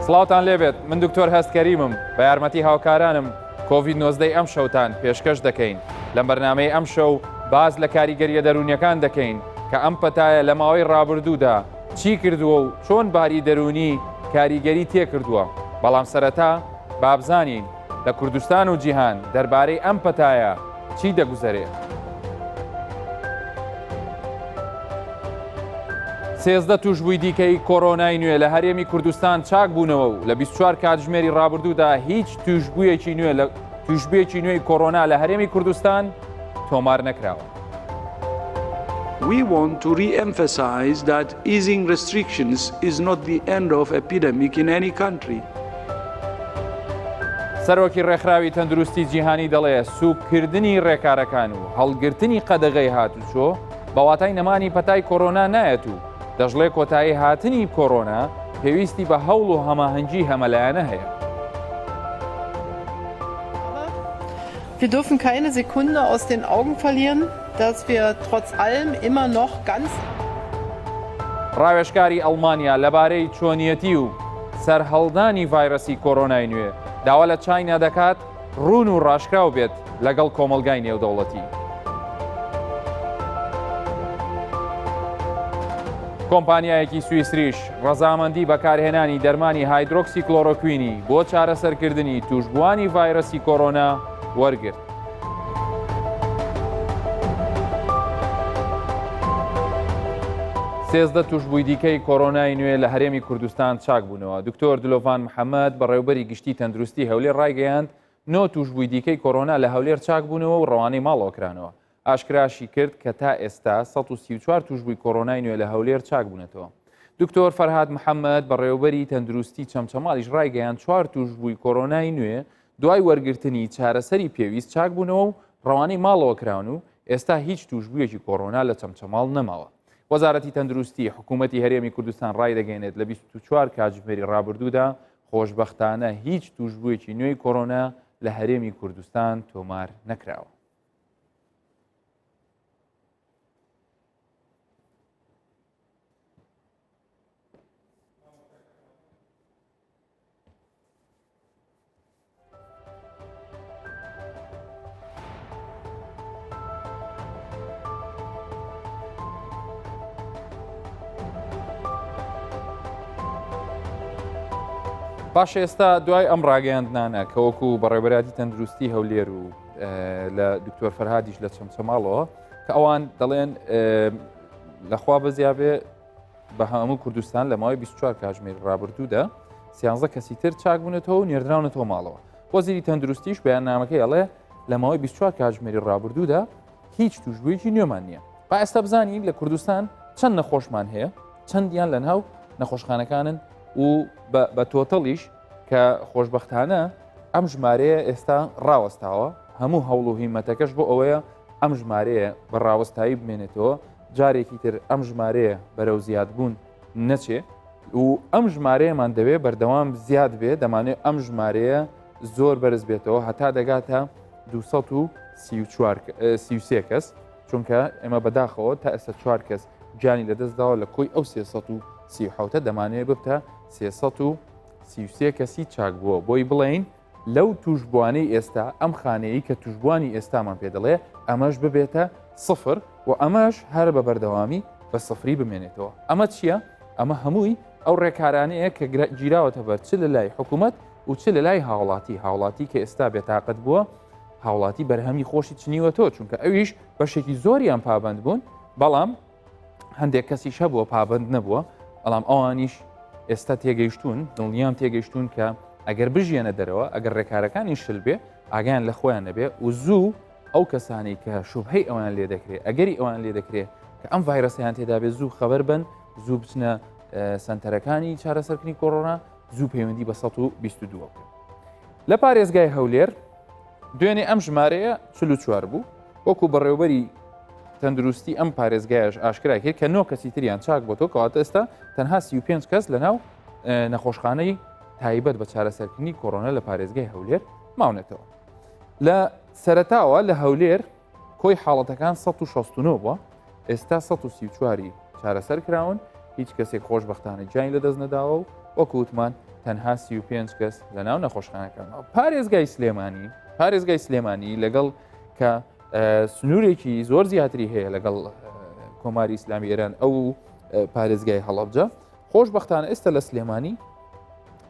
سڵاوتان لێبێت من دکتۆر هەستکەریمم بە یارمەتی هاوکارانم کۆڤید-19 ئەم شەوتان پێشکەش دەکەین لەم بەرنامەی ئەم شەو باز لە کاریگەریە دەرونیەکان دەکەین کە ئەم پەتایە لە ماوەی ڕابردوودا چی کردووە و چۆن باری دەرونی کاریگەری تێکردووە بەڵام سەرەتا بابزانین لە کوردستان و جیهان دەربارەی ئەم پەتایە چی دەگوزارێت. 13 توشبووی دیکەی کۆرۆنای نوێ لە هەرێمی کوردستان چاک بوونەوە و لە 24 کاتژمێری ڕابردوودا هیچ توشبوویەکی نوێی کۆرۆنا لە هەرێمی کوردستان تۆمار نەکراوە. We want to re-emphasize that easing restrictions is not the end of epidemic in any country. سەرۆکی ڕێکخراوی تەندروستی جیهانی دەڵێ سوکردنی ڕێکارەکان و هەڵگرتنی قەدەغەی هاتوچۆ بەواتای نەمانی پەتای کۆرۆنا نایەت و دەژڵێ کۆتایی هاتنی کۆرۆنا پێویستی بە هەوڵ و هەماهەنگی هەمەلایەنە هەیە. Wir dürfen keine Sekunde aus den Augen verlieren, dass wir trotz allem immer noch ganz ڕاوێژکاری ئەڵمانیا لەبارەی چۆنیەتی و سەرهەڵدانی ڤایرەسی کۆرۆنای نوێ داوا لە چاینا دەکات ڕوون و ڕاشکراو بێت لەگەڵ کۆمەلگای نێودەوڵەتی. کۆمپانیایەکی سوئیسریش ڕەزامەندی بەکارهێنانی دەرمانی هایدرۆکسی کلۆرۆکوینی بۆ چارەسەرکردنی توشبووانی ڤایرەسی کۆرۆنا وەرگرت. سێزدە توشبووی دیکەی کۆرۆنای نوێ لە هەرێمی کوردستان چاک بوونەوە. دکتۆر دلۆڤان محەممەد بەڕێوەبەری گشتی تەندروستی هەولێر ڕایگەیاند 9 توشبووی دیکەی کۆرۆنا لە هەولێر چاک بوونەوە و ڕەوانەی ماڵەوەکرانەوە. ئاشکراشی کرد کە تا ئێستا 134 توشبووی کۆرۆنای نوێ لە هەولێر چاک بوونەتەوە. دکتۆر فەرهاد محەممەد بەڕێوەبەری تەندروستی چەمچەماڵیش ڕایگەیاند 4 توشبووی کۆرۆنای نوێ دوای وەرگرتنی چارەسەری پێویست چاک بوونەوە و ڕەوانەی ماڵەوە کراون و ئێستا هیچ توشبوویەکی کۆرۆنا لە چەمچەماڵ نەماوە. وەزارەتی تەندروستی حکوومەتی هەرێمی کوردستان ڕای دەگەێنێت لە 24 کاتژمێری ڕابردوودا خۆشبەختانە هیچ توشبوویەکی نوێی کۆرۆنا لە هەرێمی کوردستان تۆمار نەکراوە. باش ئێستا دوای ئەم ڕاگەیاندنانە کە وەکو بەڕێوەبەری تەندروستی هەولێر و لە دکتۆر فەرهادیش لە چەمچەماڵەوە کە ئەوان دەڵێن لەخوا بەزیابێ بە هەموو کوردستان لە ماوەی 24 کاتژمێری ڕابردوودا 13 کەسی تر چاک بوونەتەوە و نێردراونەتەوە ماڵەوە. وەزیری تەندروستیش بەیاننامەکەی ئەڵێ لە ماوەی 24 کاتژمێری ڕابردوودا هیچ توشبوویەکی نوێمان نییە. با ئێستا بزانین لە کوردستان چەند نەخۆشمان هەیە چەندیان لە ناو نەخۆشخانەکانن و بە تۆتەڵیش کە خۆشبەختانە ئەم ژمارەیە ئێستا ڕاوەستاوە هەموو هەوڵ و هیمەتەکەش بۆ ئەوەیە ئەم ژمارەیە بە ڕاوەستایی بمێنێتەوە جارێکی تر ئەم ژمارەیە بەرەو زیادبوون نەچێ و ئەم ژمارەیەمان دەوێت بەردەوام زیاد بێت دەمانێت ئەم ژمارەیە زۆر بەرز بێتەوە هەتا دەگاتە 233 کەس چونکە ئێمە بەداخەوە تا ئێستا 4 کەس گیانی لەدەستداوە لە کۆی ئەو 337 دەمانێت ببتە 333 کەسی چاک بووە بۆی بڵین لەو توشبوانەی ئێستا ئەم خانەیە کە توشبوانی ئێستامان پێ دەڵێ ئەمەش ببێتە سفر و ئەمەش هەر بە بەردەوامی بە سفری بمێنێتەوە. ئەمە چییە؟ ئەمە هەمووی ئەو ڕێکارانەیە کە گیراوەتە بەر چ لە لای حکوومەت و چ لە لای هاوڵاتی کە ئێستا بێتاقەت بووە هاوڵاتی بەرهەمی خۆشی چنیوەتەوە چونکە ئەویش بەشێکی زۆریان پابند بوون بەڵام هەندێک کەسیش هەبووە پابند نەبووە بەڵام ئەوانیش ئێستا تێگەیشتون دڵنیام تێگەیشتون کە ئەگەر بژیانە دەرەوە ئەگەر ڕێکارەکانی شل بێ ئاگیان لە خۆیان نەبێ و زوو ئەو کەسانی کە شوبهەی ئەوان لێ دەکرێت ئەگەری ئەوان لێ دەکرێت کە ئەم ڤایرەسیان تێدا بێت زوو خەبەر بن زوو بچنە سنتەرەکانی چارەسەرکردنی کۆڕۆنا زوو پەیوەندی بە 122 بکەن. لە پارێزگای هەولێر دوێنێ ئەم ژمارەیە 44 بوو وەکو بەڕێوەبەری تەندروستی ئەم پارێزگایش ئاشکرا کرد کە 9 کەسی تریان چاک بۆ تۆ کەواتە ئێستا تەنها 35 کەس لە ناو نەخۆشخانەی تایبەت بە چارەسەرکردنی کۆڕۆنا لە پارێزگای هەولێر ماونێتەوە. لە سەرەتاوە لە هەولێر کۆی حاڵەتەکان 169 بووە ئێستا 134 چارەسەر کراون هیچ کەسێک خۆشبەختانە جیانی لەدەست نەداوە و وەکو وتمان تەنها 35 کەس لە ناو نەخۆشخانەکانەوە. پارێزگای سلێمانی لەگەڵ کە سنوورێکی زۆر زیاتری هەیە لەگەڵ کۆماری ئیسلامی ئێران ئەو پارێزگای هەڵەبجە خۆشبەختانە ئێستا لە سلێمانی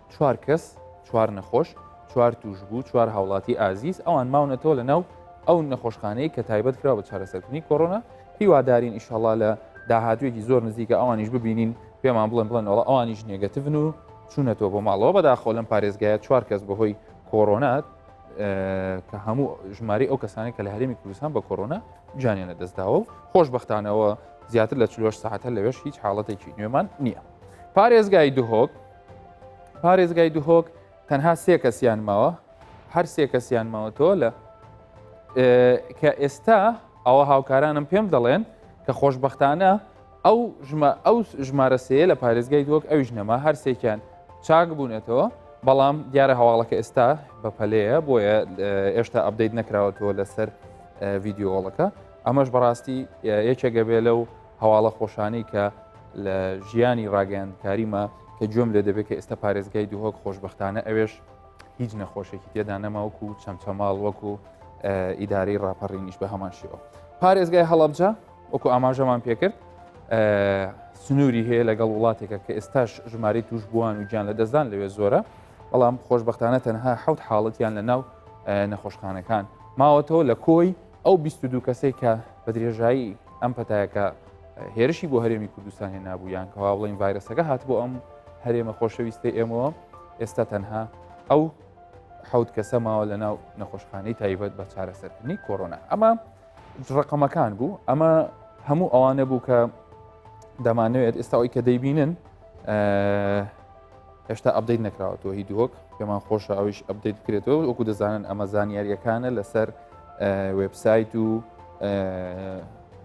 4 کەس 4 نەخۆش 4 توش بوو 4 هاوڵاتی ئازیز ئەوان ماونەتەوە لە ناو ئەو نەخۆشخانەی کە تایبەت کراوە بە چارەسەرکردنی کۆڕۆنا هیوادارین ئینشاءڵڵا لە داهاتوێکی زۆر نزیکە ئەوانیش ببینین پێمان بڵێنەوە ئەوانیش نێگەتیڤن و چوونەتەوە بۆ ماڵەوە بەداخۆ لەم پارێزگایە 4 کەس بەهۆی کۆڕۆنات کە هەموو ژماری ئەو کەسانی کە لە هەرێمی کوردستان بە کۆڕۆنا جانیان لەدەستداوە و خۆشبەختانەوە زیاتر لە 48 ساعتە لەوێش هیچ حاڵەتێکی نوێمان نییە. پارێزگای دوهۆک تەنها 3 کەسیان ماوە هەر 3 کەسیان ماوەتەوە لە کە ئێستا ئەوە هاوکارانم پێم دەڵێن کە خۆشبەختانە ئەو ژمارە سێ لە پارێزگای دووەک ئەویش نەما هەر سێکیان چاک بوونێتەوە بەڵام دیارە هەواڵەکە ئێستا بەپەلەیە بۆیە ئێشتا ئەبدەیت نەکراوەتەوە لەسەر ڤیددیۆڵەکە ئەمەش بەڕاستی یەکێکە بێ لەو هەواڵە خۆشانەی کە لە ژیانی ڕاگەیاندکاریمە کە گوێم لێ دەبێت کە ئێستا پارێزگای دووهۆک خۆشبەختانە ئەوێش هیچ نەخۆشێکی تێدا نەماوەکو چەمچەماڵ وەکو ئیدارەی ڕاپەڕینیش بە هەمان شێوە. پارێزگای هەڵەبجە وەکو ئاماژەمان پێکرد سنووری هەیە لەگەڵ وڵاتێکە کە ئێستاش ژمارەی توش بووان و گیان لە دەستدان لەوێ زۆرە بەڵام خۆشبەختانە تەنها 7 حاڵەتیان لە ناو نەخۆشخانەکان ماوەتەوە لە کۆی ئەو 22 کەسێک کە بە درێژایی ئەم پەتایەکە هێرشی بۆ هەرێمی کوردستان هێنابوویان کەوا بڵین ڤایرەسەکە هات بۆ ئەم هەرێمە خۆشەویستی ئێمەوە ئێستا تەنها ئەو 7 کەسە ماوە لە ناو نەخۆشخانەی تایبەت بە چارەسەرکردنی کۆڕۆنا. ئەمە ڕقەمەکان بوو ئەمە هەموو ئەوانە بوو کە دەمانەوێت ئێستا ئەوی کە دەیبینن هێشتا ئەبدەیت نەکراوەتەوە هی دووەک پێمان خۆشە ئەویش ئەبدەیت بکرێتەوە وەکو دەزانن ئەمە زانیاریەکانە لەسەر وێبسایت و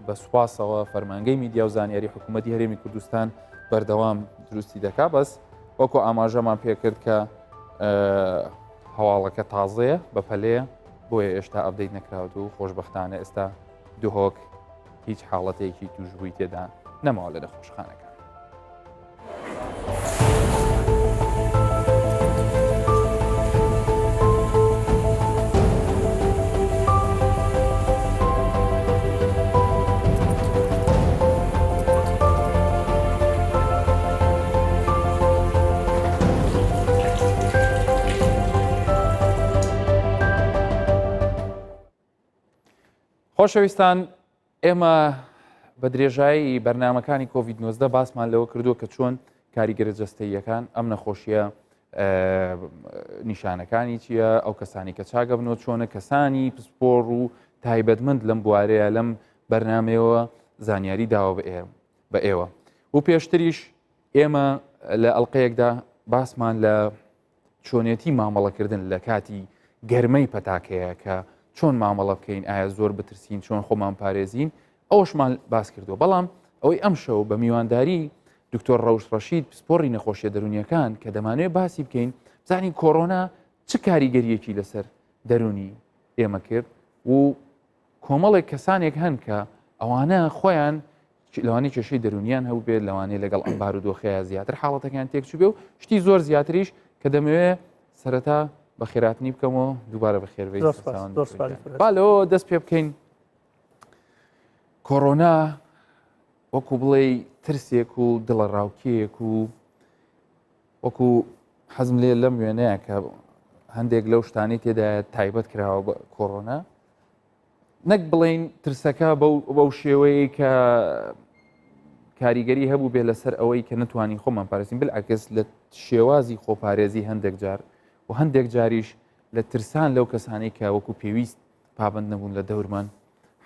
بە سوپاسەوە فەرمانگەی میدیا و زانیاری حکوومەتی هەرێمی کوردستان بەردەوام دروستی دەکا بەس وەکو ئاماژەمان پێکرد کە هەواڵەکە تازەیە بەپەلەیە بۆیە ئێشتا ئەبدەیت نەکراوەت و خۆشبەختانە ئێستا دوهۆک هیچ حاڵەتێکی توشبووی تێدا نەماوە لە نەخۆشخانەکە. خۆشەویستان ئێمە بە درێژایی بەرنامەکانی کۆڤید-19 باسمان لەوە کردووە کە چۆن کاریگەرە جەستەییەکان ئەم نەخۆشیە نیشانەکانی چییە ئەو کەسانی کە چاگە بنەوە چۆنە کەسانی پسپۆڕ و تایبەتمەند لەم بوارەیە لەم بەرنامەوە زانیاری داوە بە ئێوە و پێشتریش ئێمە لە ئەڵلقەیەکدا باسمان لە چۆنێتی مامەڵەکردن لە کاتی گەرمەی پەتاکەیە کە چۆن مامەڵە بکەین ئایا زۆر بترسین چۆن خۆمان پارێزین ئەوشمان باس کردو بەڵام ئەوەی ئەم شەو بە میوانداری دکتۆر ڕەوش ڕەشید پسپۆڕی نەخۆشیە دەرونیەکان کە دەمانوێت باسی بکەین بزانین کۆڕۆنا چ کاریگەریەکی لەسەر دەرونی ئێمە کرد و کۆمەڵێک کەسانێک هەن کە ئەوانە خۆیان لەوانی کێشەی دەرونیان هەبوو بێت لەوانەیە لەگەڵ ئەم بارودۆخەیە زیاتر حاڵەتەکان تێکچوو بێ و شتی زۆر زیاتریش کە دەمەوێت سەرەتا بە خێراتنی بکەمەوە دووبارە بە خێربەی بالەوە دەست پێ بکەین. کۆڕۆنا وەکو بڵێ ترسێک و دڵە ڕاوکێک و وەکو حەزم لێ لەم وێنەیە کە هەندێک لەو شتانی تێدایە تایبەت کراوە بە کۆڕۆنا نەک بڵێن ترسەکە بەو شێوەیە کە کاریگەری هەبوو بێ لەسەر ئەوەی کە نتوانین خۆمان پارێزین بالعکس لە شێوازی خۆپارێزی هەندێک جار و هەندێک جاریش لە ترسان لەو کەسانی کە وەکو پێویست پابند نەبوون لە دەورمان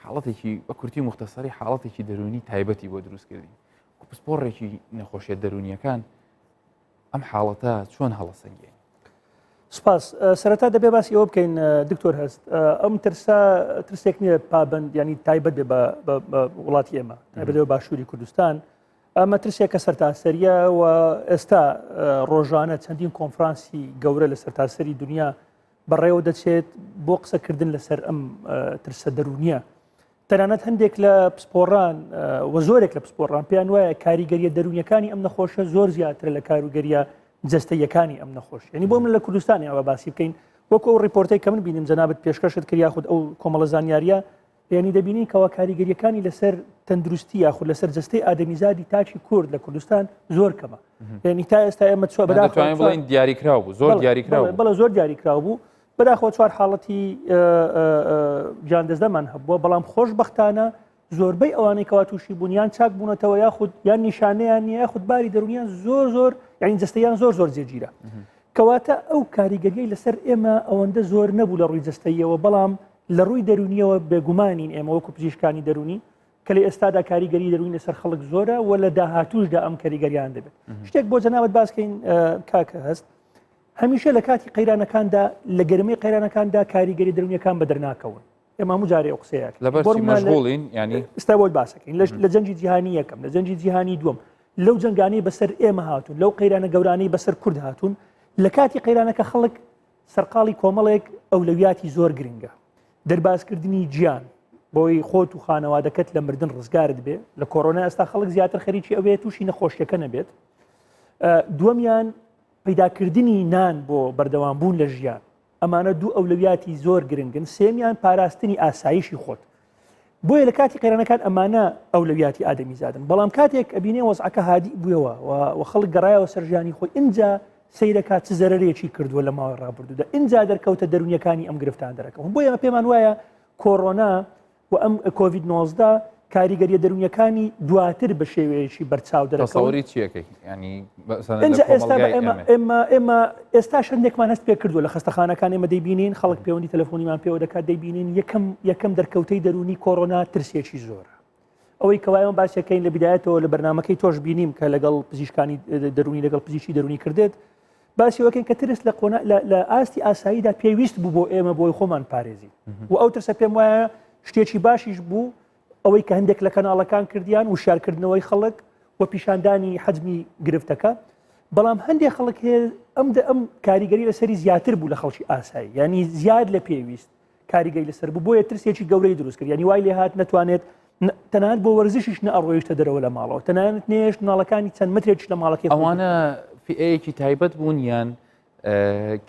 حاڵەتێکی بە کورتی مختصری حاڵەتێکی دەرونی تایبەتی بۆ دروست کردین پسپۆڕێکی نەخۆشیە دەرونیەکان ئەم حاڵەتە چۆن هەڵەسەنگێن؟ سپاس سەرەتا دەبێ باسی ئەوە بکەین دکتۆر هەست ئەم ترسێک نییە پابند ینی تایبەت بێ بە وڵاتی ئێمە تایبەتەوە باشووری کوردستان ئەمە ترسێکە سەرتاسەریە و ئێستا ڕۆژانە چەندین کۆنفرانسی گەورە لە سەرتاسەری دنیا بەڕێوە دەچێت بۆ قسەکردن لەسەر ئەم ترسە دەرونیە تەنانەت هەندێک لە پسپۆڕان و زۆرێک لە پسپۆڕان پێیان وایە کاریگەریە دەرونیەکانی ئەم نەخۆشە زۆر زیاتر لە کاروگەریە جەستەیەکانی ئەم نەخۆش ینی بۆ من لە کوردستانی ئەوە باسی بکەین وەکو ئەو ڕیپۆرتەی کە من بینیم جەنابەت پێشکەشت کرد یاخود ئەو کۆمەڵە زانیاریە ینی دەبینین کەەوە کاریگەریەکانی لەسەر تەندروستی یاخود لەسەر جەستەی ئادەمیزادی تاچی کورد لە کوردستان زۆر کەمە ینی تا ئێستا ئێمە چوە بەڵین دیاریکرااو بوو زۆر دیاریکرااو بەڵە زۆر دیاریکرااو بوو بەداخۆ چوار حاڵەتی گیاندەزدەمان هەبووە بەڵام خۆشبەختانە زۆربەی ئەوانەی کەوا تووشی بوونیان چاک بوونەتەوە یاخود یان نیشانەیان یاخود باری دەرونیان زۆر یعنی جەستەیان زۆر جێگیرە کەواتە ئەو کاریگەریەی لەسەر ئێمە ئەوەندە زۆر نەبوو لە ڕووی جەستەیەوە بەڵام لە ڕووی دەرونیەوە بێگومانین ئێمە وەکو پزیشکانی دەرونی کە لە ئێستادا کاریگەری دەرونی لەسەر خەڵک زۆرە و لە داهاتوشدا ئەم کاریگەریان دەبێت شتێک بۆ جەنابەت باسکەین کاکە هەست هەمیشە لە کاتی قەیرانەکاندا لە گەرمەی قەیرانەکاندا کاریگەری دەرونیەکان بە دەرناکەون ئێمە هەموو جارێ ئەو قسەیەک لەبەرچی مەشغوڵین ینی ئێستا بۆی باسەکەین لە جەنگی جیهانی یەکەم لە جەنگی جیهانی دووەم لەو جەنگانەی بەسەر ئێمە هاتوون لەو قەیرانە گەورانەی بەسەر کورد هاتوون لە کاتی قەیرانەکە خەڵک سەرقاڵی کۆمەڵێک ئەولەویاتی زۆر گرنگە دەربازکردنی گیان بۆی خۆت و خانەوادەکەت لە مردن ڕزگارت بێ لە کۆڕۆنا ئێستا خەڵک زیاتر خەریکی ئەوێ تووشی نەخۆشیەکە نەبێت دووەمیان پەیداکردنی نان بۆ بەردەوامبوون لە ژیان ئەمانە دوو ئەولەویاتی زۆر گرنگن سێمیان پاراستنی ئاسایشی خۆت بۆیە لە کاتی قەیرانەکان ئەمانە ئەولەویاتی ئادەمیزادن بەڵام کاتێک ئەبینێ وەزعەکە هادی بوویەوە و خەڵک گەڕایەوە سەر ژیانی خۆی اینجا سەیرەکات چ زەرەرێکی کردووە لە ماوەی ڕابردوودا اینجا دەرکەوتە دەرونیەکانی ئەم گرفتان دەرەکەون بۆ ئێمە پێمان وایە کۆڕۆنا و ئەم کۆڤید 19 کاریگەریە دەرونیەکانی دواتر بە شێوەیەکی بەرچاو دەرەکەون تەسەووری چیەکەی ینی ئێمە ئێستا شەندێکمان هەست پێ کردووە لە خەستەخانەکان ئێمە دەیبینین خەڵک پەیوەندی تەلەفۆنیمان پێوە دەکات دەیبینین یەکەم دەرکەوتەی دەرونی کۆڕۆنا ترسێکی زۆرە ئەوەی کەوایەوە باسیەکەین لە بیدایەتەوە لە بەرنامەکەی تۆش بینیم کە لەگەڵ پزیشکانی دەرونی لەگەڵ پزیشکی دەرونی کردێت باسی وەکەین کە ترس لە ئاستی ئاساییدا پێویست بوو بۆ ئێمە بۆی خۆمان پارێزی و ئەو ترسە پێم وایە شتێکی باشیش بوو ئەوەی کە هەندێک لە کەناڵەکان کردیان وشارکردنەوەی خەڵک و پیشاندانی حەجمی گرفتەکە بەڵام هەندێک خەڵک هەیە ئەم کاریگەری لەسەری زیاتر بوو لە خەڵکی ئاسایی ینی زیاد لە پێویست کاریگەری لەسەر بوو بۆیە ترسێکی گەورەی دروست کرد ینی وای لێ هات نەتوانێت تەنانەت بۆ وەرزشیش نەڕۆیشتە دەرەوە لە ماڵەوە تەنانەت نێش ناڵەکانی چەند مترێک لە ماڵەکەی ئەوانە فئەیەکی تایبەت بوون یان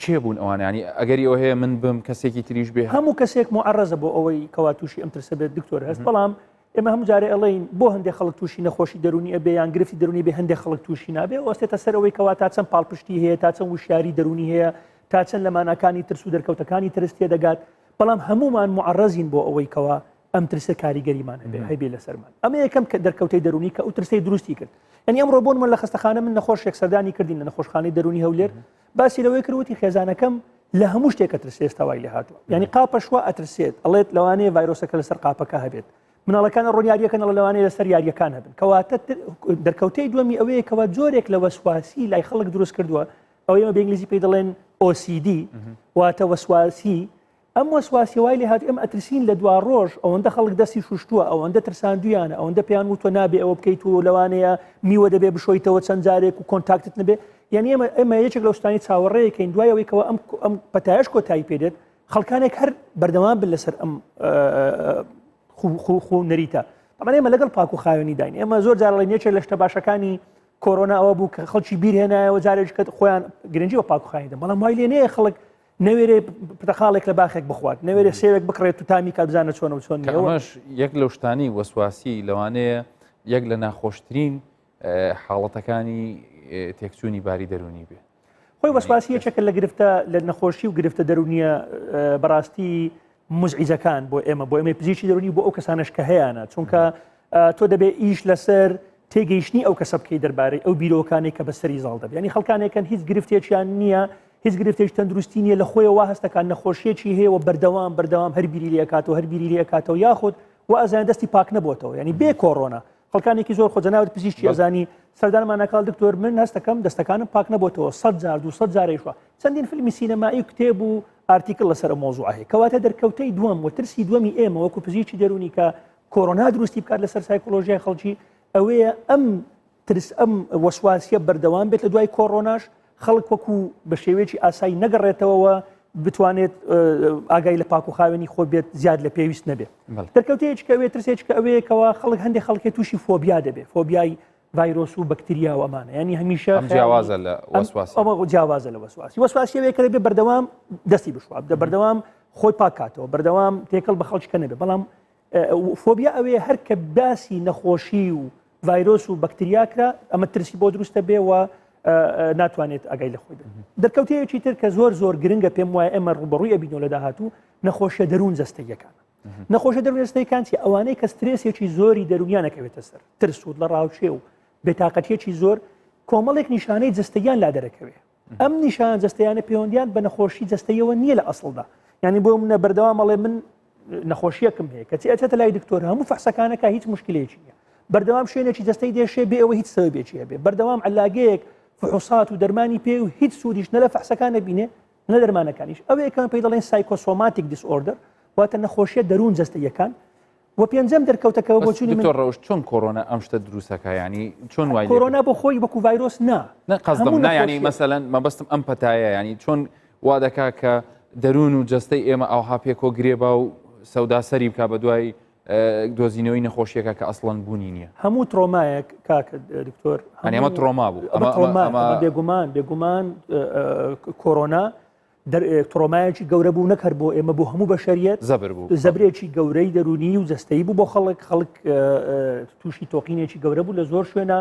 کێ بوون ئەوانە ینی ئەگەری ئەو هەیە من بم کەسێکی تریش بێ هەموو کەسێک معڕەزە بۆ ئەوەی کەوا تووشی ئەم ترسە بێت دکتۆر هەست بەڵام ئێمە هەموو جارێ ئەڵێین بۆ هەندێک خەڵک تووشی نەخۆشی دەرونی ئەبێ یان گرفتی دەرونی بێ هەندێک خەڵک تووشی نابێ وەستێتە سەر ئەوەی کەوا تا چەند پاڵپشتی هەیە تا چەند وشیاری دەرونی هەیە تا چەند لە ماناکانی ترس و دەرکەوتەکانی ترس تێدەگات بەڵام هەمومان معڕەزین بۆ ئەوەی کەوا ئەم ترسە کاریگەریمان هەبێ هەیبێ لەسەرمان ئەمە یەکەم دەرکەوتەی دەرونی کە ئەو ترسەی دروستی کرد یعنی ئەمڕۆ بۆ من لە خەستەخانە من نەخۆشێک سەردانی کردین لە نەخۆشخانەی دەرونی هەولێر باسی لەوەی کردوتی خێزانەکەم لە هەموو شتێک کە ترسێ ئێستا وای لێ هاتووە یعنی قاپە شووە ئەترسێت ئەڵێت لەوانەیە ڤایرۆسەکە لەسەر قاپەکە هەبێت مناڵەکانە ڕۆنیاریەکەن لەوانەیە لەسەر یاریەکان هەبن کەواتە دەرکەوتەی دووەمی ئەوەیە کەوا جۆرێک لە وەسواسی لای خەڵک دروست کردووە ئەو ئێمە بە ئینگلیزی پێی دەڵێن OCD واتە وەسواسی ئەم وەسواسی وای لێ هات ئێمە ئەترسین لە دوا ڕۆژ ئەوەندە خەڵک دەستی شوشتووە ئەوەندە ترساندویانە ئەوەندە پێیان وتۆ نابێ ئەوە بکەیت و لەوانەیە میوە دەبێ بشۆیتەوە چەند جارێک و کۆنتاکتت نەبێ یعنی ئێمە یەکێک لە شتانی چاوەڕێیەکەین دوای ئەوەی کەەوە ئەم پەتایش کۆتایی پێدێت خەڵکانێک هەر بەردەوام بن لەسەر ئەم خو نەریتە ئەمە ئێمە لەگەڵ پاک و خاوێنی داین ئێمە زۆر جارڵێن یەکێک لە شتە باشەکانی کۆڕۆنا ئەوە بوو کە خەڵکی بیرهێنایەوە جارێککە خۆیان گرنگی بە پاک و خاوێنی دەن بەڵام وای لێ نەیە خەڵک نەوێرێ پرتەقاڵێک لە باخێک بخوات نەوێرێ سێوێک بکڕێت و تامی کات بزانە چۆن و چۆن ئەمەش یەک لەو شتانی وەسواسی لەوانەیە یەک لە ناخۆشترین حاڵەتەکانی تێکچوونی باری دەرونی بێ خۆی وەسواسی یەکێکە لە گرفتە لە نەخۆشی و گرفتە دەرونیە بەڕاستی مزعیجەکان بۆ ئێمە پزیشکی دەرونی بۆ ئەو کەسانش کە هەیەە چونکە تۆ دەبێ ئیش لەسەر تێگەیشتنی ئەو کەسە بکەی دەربارەی ئەو بیرۆکانێک کە بەسەری زاڵ دەبێت ینی خەڵکانێکن هیچ گرفتێکیان نییە هیچ گرفتێک تەندروستی نیە لە خۆیەوە هەستەکان نەخۆشیێکی هەیە و بەردەوام هەر بیری لێکاتەوە هەر بیری لێکاتەوە یاخود و ئەزان دەستی پاک نەبووتەوە ینی بێ کۆڕۆنا خەڵکانێکی زۆر خۆجەناوت پزیشکی ئەزانی سەردانمان ناکال دکتۆر من هەستەکەم دەستەکانم پاک نەبووتەوە 100 جار 200 جارێشوە چەندین فیلمی سینەمایی کتێب و ئارتیکل لەسەر مۆزوع هەیە کەواتە دەرکەوتەی دووەم و ترسی دووەمی ئێمە وەکو پزیشکی دەرونی کە کۆڕۆنا دروستی بکات لەسەر سایکۆلۆژیای خەڵکی ئەوەیە ئەم ترس ئەم وەسواسیە بەردەوام بێت لە دوای کۆڕۆناش خەڵک وەکو بە شێوەیەکی ئاسایی نەگەڕێتەوە بتوانێت ئاگای لە پاک و خاوێنی خۆ بێت زیاد لە پێویست نەبێت دەرکەوتەیەکە ئەوێ ترسێککە ئەوەیەکەوە خەڵک هەندێک خەڵکی تووشی فۆبیا دەبێت فۆبیای ڤایرۆس و بەکتریا و ئەمانە ینی هەمیشە ئەم جیاوازە لە وەسواسی ئەمە جیاوازە لە وەسواسی وێکە بێ بەردەوام دەستی بشواب بەردەوام خۆی پاکاتەوە بەردەوام تێکەڵ بە خەڵکە نەبێ بەڵام فۆبیا ئەوەیە هەر کە باسی نەخۆشی و ڤایرۆس و بەکتریاکرا ئەمە ترسی بۆ دروستە بێ و ناتوانێت ئەگای لە خۆی بێت دەرکەوتەیەکی تر کە زۆر گرنگە پێم وایە ئێمە ڕوبەڕووی ئەبینەوە لە داهاتوو نەخۆشیە دەروون جەستەییەکان نەخۆشە دەروون جەستەییەکان چی ئەوانەی کە سترێسێکی زۆری دەرونیانەکەوێتە سەر ترس و لە ڕاوچێ و بێتاقەتیەکی زۆر کۆمەڵێک نیشانەی جەستەییان لا دەرەکەوێت ئەم نیشان جەستەیانە پەیوەندیان بە نەخۆشی جەستەیەوە نییە لە ئەسڵدا یعنی بۆ منە بەردەوام مەڵێ من نەخۆشیەکەم هەیە کە ئەچێتە لای دکتۆر هەموو فەحسەکانەکە هیچ مشکلێکی نییە بەردەوام شوێنێکی جەستەی دێشێ بێ ئەوە هیچ سەبێکی هەبێ بەردەوام علاگەیەک فحوسات و دەرمانی پێ و هیچ سوودیش نە لە فەحسەکانە بینێ نە دەرمانەکانیش ئەوەیە کەم پێی دەڵێن سایکۆسۆماتیک دیسئۆردەر واتە نەخۆشیە دەروون جەستەییەکان و پێنجەم دەرکەوتەکەەوە بۆ چوونی دکتۆر ڕەوش چۆن کۆرۆنا ئەم شتە دروستەکە ینی چۆن وای کۆرۆنا بۆ خۆی وەکو ڤایرۆس قەزدەم ینی مەسەلەن مەبەستم ئەم پەتایە ینی چۆن وا دەکا کە دەروون و جەستەی ئێمە ئەوها پێکۆ گرێبا و سەوداسەری بکە بە دوای دۆزینەوەی نەخۆشیەکە کە ئەسڵەن بوونی نییە هەموو ترۆمایەک کاکە دکتۆر ئەمە ترۆما بوو بێگومان کۆرۆنا ترۆمایەکی گەورە بوو نەکرد بۆ ئێمە بۆ هەموو بەشەریەت زەبر بوو زەبرێکی گەورەی دەرونی و جەستەیی بوو بۆ خەڵک تووشی تۆقینێکی گەورە بوو لە زۆر شوێنە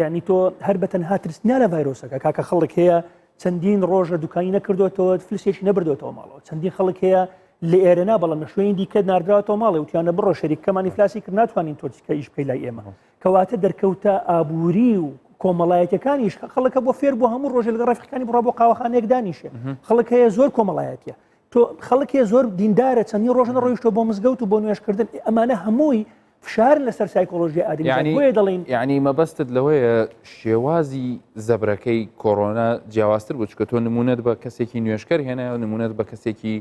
یعنی تۆ هەر بەتەنها ترسنیا لە ڤایرۆسەکە کاکە خەڵک هەیە چەندین ڕۆژە دوکانی نەکردوێتەوە فلسێکی نەبردوێتەوە ماڵەوە چەندین خەڵک هەیە لە ئێرەنا بەڵام لە شوێنی دیکە ناردراوەتەوە ماڵێ وتیانە بڕۆ شەریکەمانی فلاسی کرد ناتوانین تۆچکە ئیش بکەی لای ئێمە کەواتە دەرکەوتە ئابووری و کۆمەڵایەتەکانیش خەڵکە بۆ فێر بۆ هەموو ڕۆژێ لەگە ڕەفیقەکانی بڕا بۆ قاوەخانەیەک دانیشێ خەڵک هەیە زۆر کۆمەڵایەتیە تۆ خەڵک هەیە زۆر دیندارە چەندین ڕۆژە ڕۆیشتۆ بۆ مزگەوت و بۆ نوێژکردن ئەمانە هەمووی فشارن لەسەر سایکۆلۆژی ئادەمی بۆیە دەڵێن یعنی مەبەستت لەوەیە شێوازی زەبرەکەی کۆرۆنا جیاوازتر بوو چکە تۆ نمونەت بە کەسێکی نوێشکەر هێنایە و نمونەت بە کەسێکی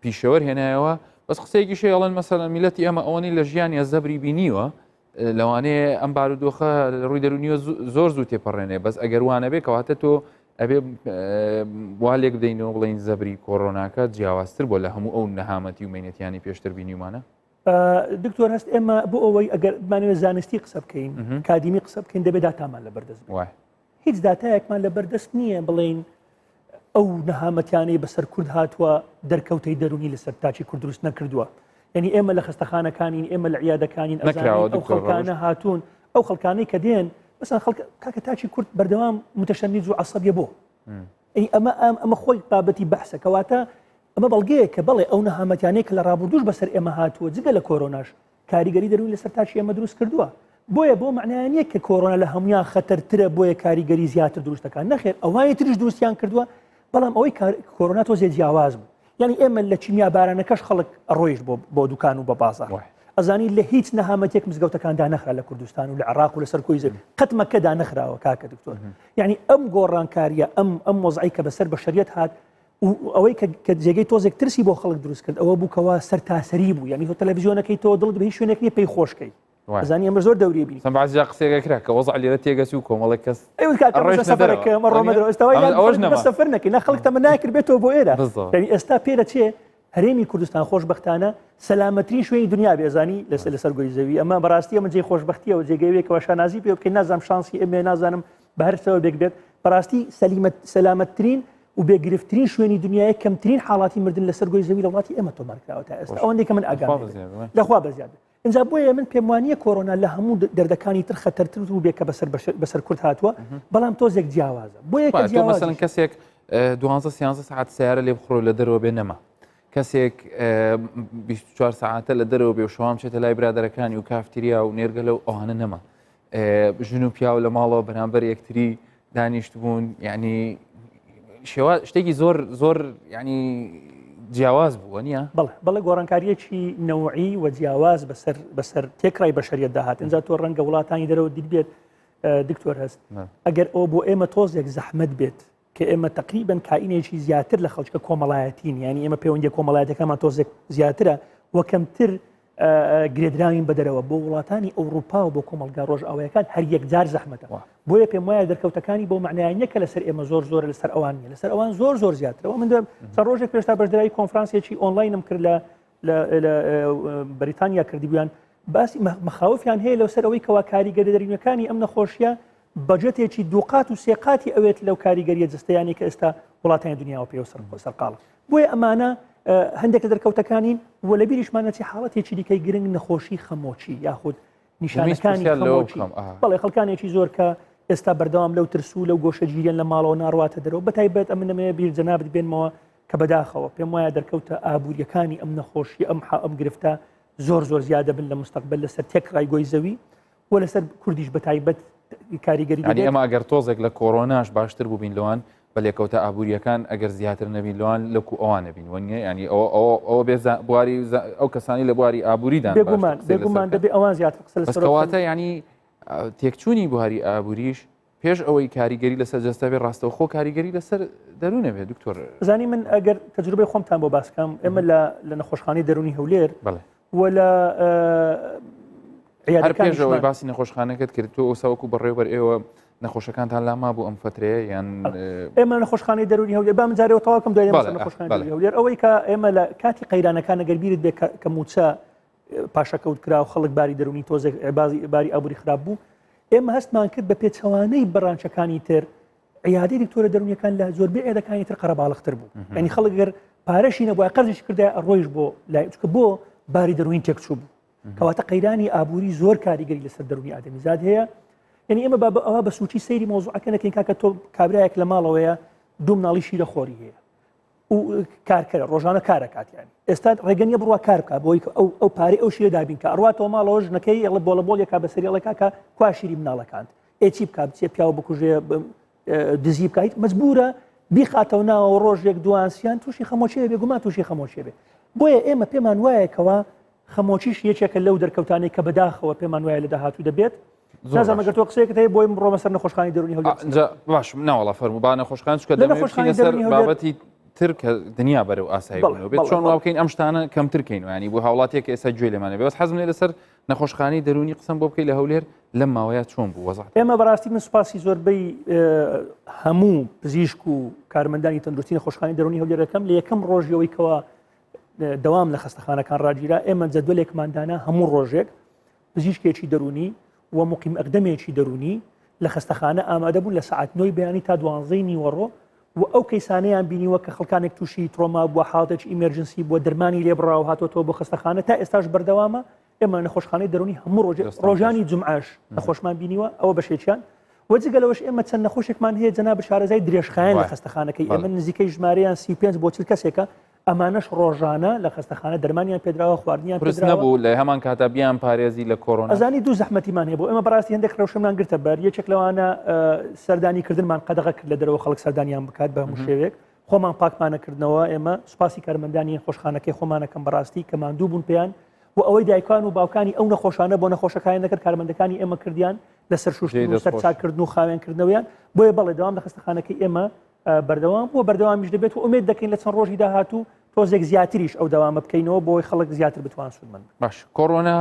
پیشەوەر هێنایەوە بەس قسەیەکی شێڵەن مەسەلەن میلەتی ئەمە ئەوەی لە ژیانیا زەبری بینیوە لەوانەیە ئەم بارودۆخە ڕووی دەرونیوە زۆر زوو تێپەڕێنێ بەس ئەگەر وانە بێ کەواتە تۆ ئەبێ والێک بدەینەوە بڵین زەبری کۆڕۆناکە جیاوازتر بۆ لە هەموو ئەو نەهامەتی و مێنێتیانی پێشتر بینیومانە دکتۆر هەست ئێمە بۆ ئەوەی ئەگەر بمانوێت زانستی قسە بکەین کادیمی قسە بکەین دەبێت داتامان لە بەردەست هیچ داتایەکمان لە بەردەست نییە بڵین ئەو نەهامەتیانەی بەسەر کورد هاتووە دەرکەوتەی دەرونی لەسەر تاچی کورد دروست نەکردووە یعنی ئێمە لە خستەخانەکانین ئێمە لە عیادەکانین ئەو خەڵکانە هاتوون ئەو خەڵکانەی کە دێن بەسەن کاکە تاچی کورد بەردەوام متەشەنیج و عەسەبیە بۆ ئەمە خۆی بابەتی بەحسە کەواتە ئەمە بەڵگەیە کە بەڵێ ئەو نەهامەتیانەی کە لە ڕابردوش بەسەر ئێمە هاتووە جگە لە کۆرۆناش کاریگەری دەروی لەسەر تاچی ئێمە دروست کردووە بۆیە بۆ معنایان نییە کە کۆرۆنا لە هەمویان خەتەرترە بۆیە کاریگەری زیاتر دروستەکان نەخێر ئەوانی تریش دروستیان کردووە بەڵام ئەوەی کۆرۆنا تۆ زێ جیاواز بوو یعنی ئێمە لە چیمیا بارانەکەش خەڵک ڕۆیشت بۆ دوکان و بە بازار ئەزانی لە هیچ نەهامەتێک مزگەوتەکاندا نەخرا لە کوردستان و لە عێراق و لەسەر کۆی زەوی قەت مەکەدا نەخراوە کاکە دکتۆر یعنی ئەم گۆڕانکاریە ئەم مۆزعی کە بەسەر بەشەریەت هات ئەوەی کە جێگەی تۆزێک ترسی بۆ خەڵک دروست کرد ئەوە بوو کەوا سەر تاسەری بوو یعنی تۆ تەلەڤیزیۆنەکەی تۆ دڵت بە هیچ شوێنێک نییە پێی خۆشکەی ئەزانی ئەمە زۆر دەوری بینی بەعزیا قسێکە کرا کە وەزع لێرە تێگەسی و کۆمەڵێک کەس سەفەرەکە ئەمە ڕۆمەدەوە سەفەر نەکەی نە خەڵک تەمە ناکرد بێتەوە بۆ ئێرە یعنی ئێستا پێرە چێ هەرێمی کوردستان خۆشبەختانە سەلامەترین شوێنی دنیا بێزانی لەسەر گۆی زەوی ئەمە بەڕاستی ئەمە جێی خۆشبەختیەوە جێگەیەکەوە شانازی پێ بکەین نازانم شانسی ئەمێ نازانم بە هەر سەوە بێک بێت بەڕاستی سەلامەتترین و بێگرفتترین شوێنی دنیای کەمترین حاڵاتی مردن لەسەر گۆی زەوی لە وڵاتی ئێمە تۆمارکراوە تا ئێستا ئەوەندەی کە من ئاگام لەخوا بەزیاد اینجا بۆیە من پێم وانییە کۆرۆنا لە هەموو دەردەکانی تر خەتەرتر و بێکە بەسەر کورد هاتووە بەڵام تۆزێک جیاوازە بۆیە مەسەڵەن کەسێک 12 ساعت سیارە لێ بخڕۆ لە دەرەوە بێ نەما کەسێک 24 ساعتە لە دەرەوە بێ و شەوام چێتە لای برادەرەکانی و کافتریا و نێرگە لەو ئەوانە نەما ژن و پیا و لە ماڵەوە بەرامبەر یەکتری دانیشت بوون یعنی شتێکی زۆر ینی جیاواز بووە نییە بەڵێ گۆڕانکاریەکی نەوعی و جیاواز بەسەر تێکڕای بەشەریەت داهات اینجا تۆ ڕەنگە وڵاتانی دەرەوە دیت بێت دکتۆر هەست ئەگەر ئەو بۆ ئێمە تۆزێک زەحمەت بێت کە ئێمە تقریبن کائینێکی زیاتر لە خەڵکە کۆمەڵایەتین یعنی ئێمە پەیوەندی کۆمەڵایەتەکەمان تۆزێک زیاترە وەکەمتر گرێدراوین بەدەرەوە بۆ وڵاتانی ئەوروپا و بۆ کۆمەلگا ڕۆژئاوایەکان هەر یەکجار زەحمەتە بۆیە پێم وایە دەرکەوتەکانی بۆ معنایانەکە لەسەر ئێمە زۆر لەسەر ئەوان نیە لەسەر ئەوان زۆر زیاترەوە من چەند ڕۆژێک پێشتا بەشداری کۆنفرانسێکی ئۆنلاینم کرد لە بەریتانیا کردی بوویان باسی مەخاوفیان هەیە لەسەر ئەوەی کەوا کاریگەری دەرینەکانی ئەم نەخۆشیە بەجێتێکی دووقات و سێقاتی ئەوێت لەو کاریگەریە جستەیانی کە ئێستا وڵاتانی دنیاوە پێ سەرقاڵە بۆیە ئەمانە هەندێک لە دەرکەوتەکانین و لە بیریشمانەتی حاڵەتێکی دیکەی گرنگ نەخۆشی خەمۆچی یاخود نیشانەکانی خەمۆچی بەڵێ خەڵکانێکی زۆر کە ئێستا بەردەوام لەو ترس و لەو گۆشەگیریان لە ماڵەوە ناڕواتە دەرەوە بەتایبەت ئەمن نەمەیە بیر جەنابەت بێنمەوە کە بەداخەوە پێم وایە دەرکەوتە ئابوووریەکانی ئەم نەخۆشی ئەم گرفتە زۆر زیادە بن لە مستەقبل لەسەر تێک ڕایگۆی زەوی و لەسەر کوردیش بەتایبەت کاریگەری ئەمە ئەگەر تۆزێک لە کۆڕۆناش باشتر بووبین لەوان بە لێکەوتە ئابوووریەکان ئەگەر زیاتر نەبین لەوان لەکو ئەوانە بین وەنگە ینی ئەوە بێ بواری ئەو کەسانی لە بواری ئابووریدان بێگومان دەبێت ئەوان زیاتر قسە لەسەرکەواتە ینی تێکچوونی بواری ئابووریش پێش ئەوەی کاریگەری لەسەر جەستە بێ ڕاستەوە خۆ کاریگەری لەسەر دەروونە بێت دکتۆر زانی من ئەگەر تەجروبەی خۆمتان بۆ باسکەم ئێمە لە نەخۆشخانەی دەرونی هەولێر و لە هەر پێشەوەی باسی نەخۆشخانەکەت کرد تۆ ئەوساوەکو بەڕێوەبەر ئێوە نەخۆشەکانتان لاما بوو ئەم فترەیە یان ئێمە نەخۆشخانەی دەرونی هەولێر بام جارێەوە تەواوکەم دوای نەخۆشخانەی دەرونی هەولێر ئەوەی کە ئێمە لە کاتی قەیرانەکان ئەگەر بیرت بێ کە موچە پاشەکەوت کرا و خەڵک باری دەرونی تۆزێک باری ئابووری خراپ بوو ئێمە هەستمان کرد بە پێچەوانەی بەڕانچەکانی تر عیادی دکتۆرە دەرونیەکان لە زۆربەی عێدەکانی تر قەرەباڵغتر بوو ینی خەڵک گەر پارەشی نەبووە قەرزیش کردای ڕۆیش بۆ لای چکە بۆ باری دەرونی تێکچوو بوو کەواتە قەیرانی ئابووری زۆر کاریگەری لەسەر دەرونی ئادەمیزاد هەیە یعنی ئێمە ئەوە بە سوچی سەیری مۆزوعەکەنەکەین کاکە تۆ کابرایەک لە ماڵەوەیە دوو مناڵی شیرە خۆری هەیە و کارکەرە ڕۆژانە کارەکاتیانی ئێستا ڕێگەنیە بڕوا کار بکە بۆی ئەو پارەی ئەو شیرە دابین کە ئەڕواتەوە ماڵەوە ژنەکەی ئەڵە بۆڵەبۆڵێکا بەسەریەڵێکا کە کوا شیری مناڵەکانت ئێچی بکە بچێ پیاوە بکوژێ دزی بکەیت مەجبورە بیخاتەوە ناوە ڕۆژێک دوانسیان تووشی خەمۆچێ بێ گومان تووشی خەمۆچێ بێ بۆیە ئێمە پێمان وایەکەوە خەمۆچیش یەکێکە لەو دەرکەوتانی کە بەداخەوە پێمان وایە لە داهاتوو دەبێت نازانم ئەگەر تۆ قسەیەکت هەیە بۆی بڕۆمە سەر نەخۆشخانەی دەرونی هەولێر باش ناوەڵا فەرموو با نەخۆشخانە چکە دەمەوێت سەر بابەتی تر کە دنیا بەرەو ئاسایی بوونەوە بێت چۆن وا بکەین ئەم شتانە کەمتر کەینەوە ینی بۆ هاوڵاتێک ئێستا گوێ لێمانە بێت حەزم لێ لەسەر نەخۆشخانەی دەرونی قسەم بۆ بکەی لە هەولێر لەم ماوەیە چۆن بوو وەزعەت ئێمە بەڕاستی من سوپاسی زۆربەی هەموو پزیشک و کارمەندانی تەندروستی نەخۆشخانەی دەرونی هەولێر دەکەم لە یەکەم ڕۆژەوەی کەوە دەوام لە خەستەخانەکان ڕاگیرا ئێمە جەدوەلێکماندانا هەموو ڕۆژێک پزیشکێکی دەرونی و مقیم ئەقدەمێکی دەرونی لە خەستەخانە ئامادە بوون لە سەعات 9 بەیانی تا 12 نیوەڕۆ و ئەو کەیسانەیان بینیوە کە خەڵکانێک تووشی ترۆما بووە حاڵەتێکی ئیمەرجنسی بووە دەرمانی لێبڕاو هاتۆتەوە بۆ خەستەخانە تا ئێستاش بەردەوامە ئێمە نەخۆشخانەی دەرونی هەموو ڕۆژانی جمعەش نەخۆشمان بینیوە ئەوە بەشێکیان وەجگەلەوەش ئێمە چەند نەخۆشێکمان هەیە جەناب شارەزای درێژخایەن لە خەستەخانەکەی ئێمە نزیکەی ژمارەیان 35 بۆ 40 کەسێکە ئەمانەش ڕۆژانە لە خەستەخانە دەرمانیان پێدراوە خواردنیان نەبوو لە هەمان کاتە بیان پارێزی لە کۆڕۆنا ئەزانی دوو زەحمەتیمان هەیە بۆ ئێمە بەڕاستی هەندێک ڕەوشەمان گرتە بەر یەکێک لەوانە سەردانیکردنمان قەدەغە کرد لە دەرەوە خەڵک سەردانیان بکات بە هەموو شێوێک خۆمان پاکمانەکردنەوە ئێمە سوپاسی کارمەندانی خۆشخانەکەی خۆمانەکەم بەڕاستی کە ماندوو بوون پێیان و ئەوەی دایکان و باوکانی ئەو نەخۆشانە بۆ نەخۆشەکان نەکرد کارمەندەکانی ئێمە کردیان لەسەر شوشتن و سەرچاکردن و خاوێنکردنەوەیان بۆیە بەڵێ دەوام لە خەستەخانەکەی ئێمە بەردەوام بۆ بەردەوامیش دەبێت و ئومێد دەکەین لە چەند ڕۆژی داهاتوو تۆزێک زیاتریش ئەو دەوامە بکەینەوە بۆی خەڵک زیاتر بتوان سودمەند باش کۆڕۆنا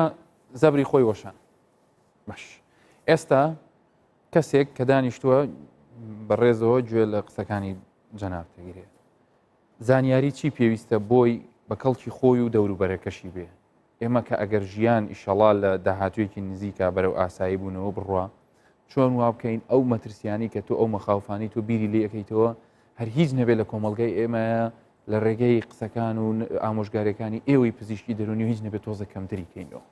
زەبری خۆی وەشان باش ئێستا کەسێک کە دانیشتووە بەڕێزەوە گوێ لە قسەکانی جەناب تەگیرێ زانیاری چی پێویستە بۆی بە کەڵکی خۆی و دەوروبەرەکەشی بێ ئێمە کە ئەگەر ژیان ئیشەڵا لە داهاتوویەکی نزیکە بەرەو ئاسایی بوونەوە بڕوا چۆن وا بکەین ئەو مەترسیانی کە تۆ ئەو مەخاوفانی تۆ بیری لێ ئەەکەیتەوە هەر هیچ نەبێت لە کۆمەلگای ئێمە لە ڕێگەی قسەکان و ئامۆژگارەکانی ئێوەی پزیشکی دەرونی و هیچ نەبێت تۆزە کەمتری کەینەوە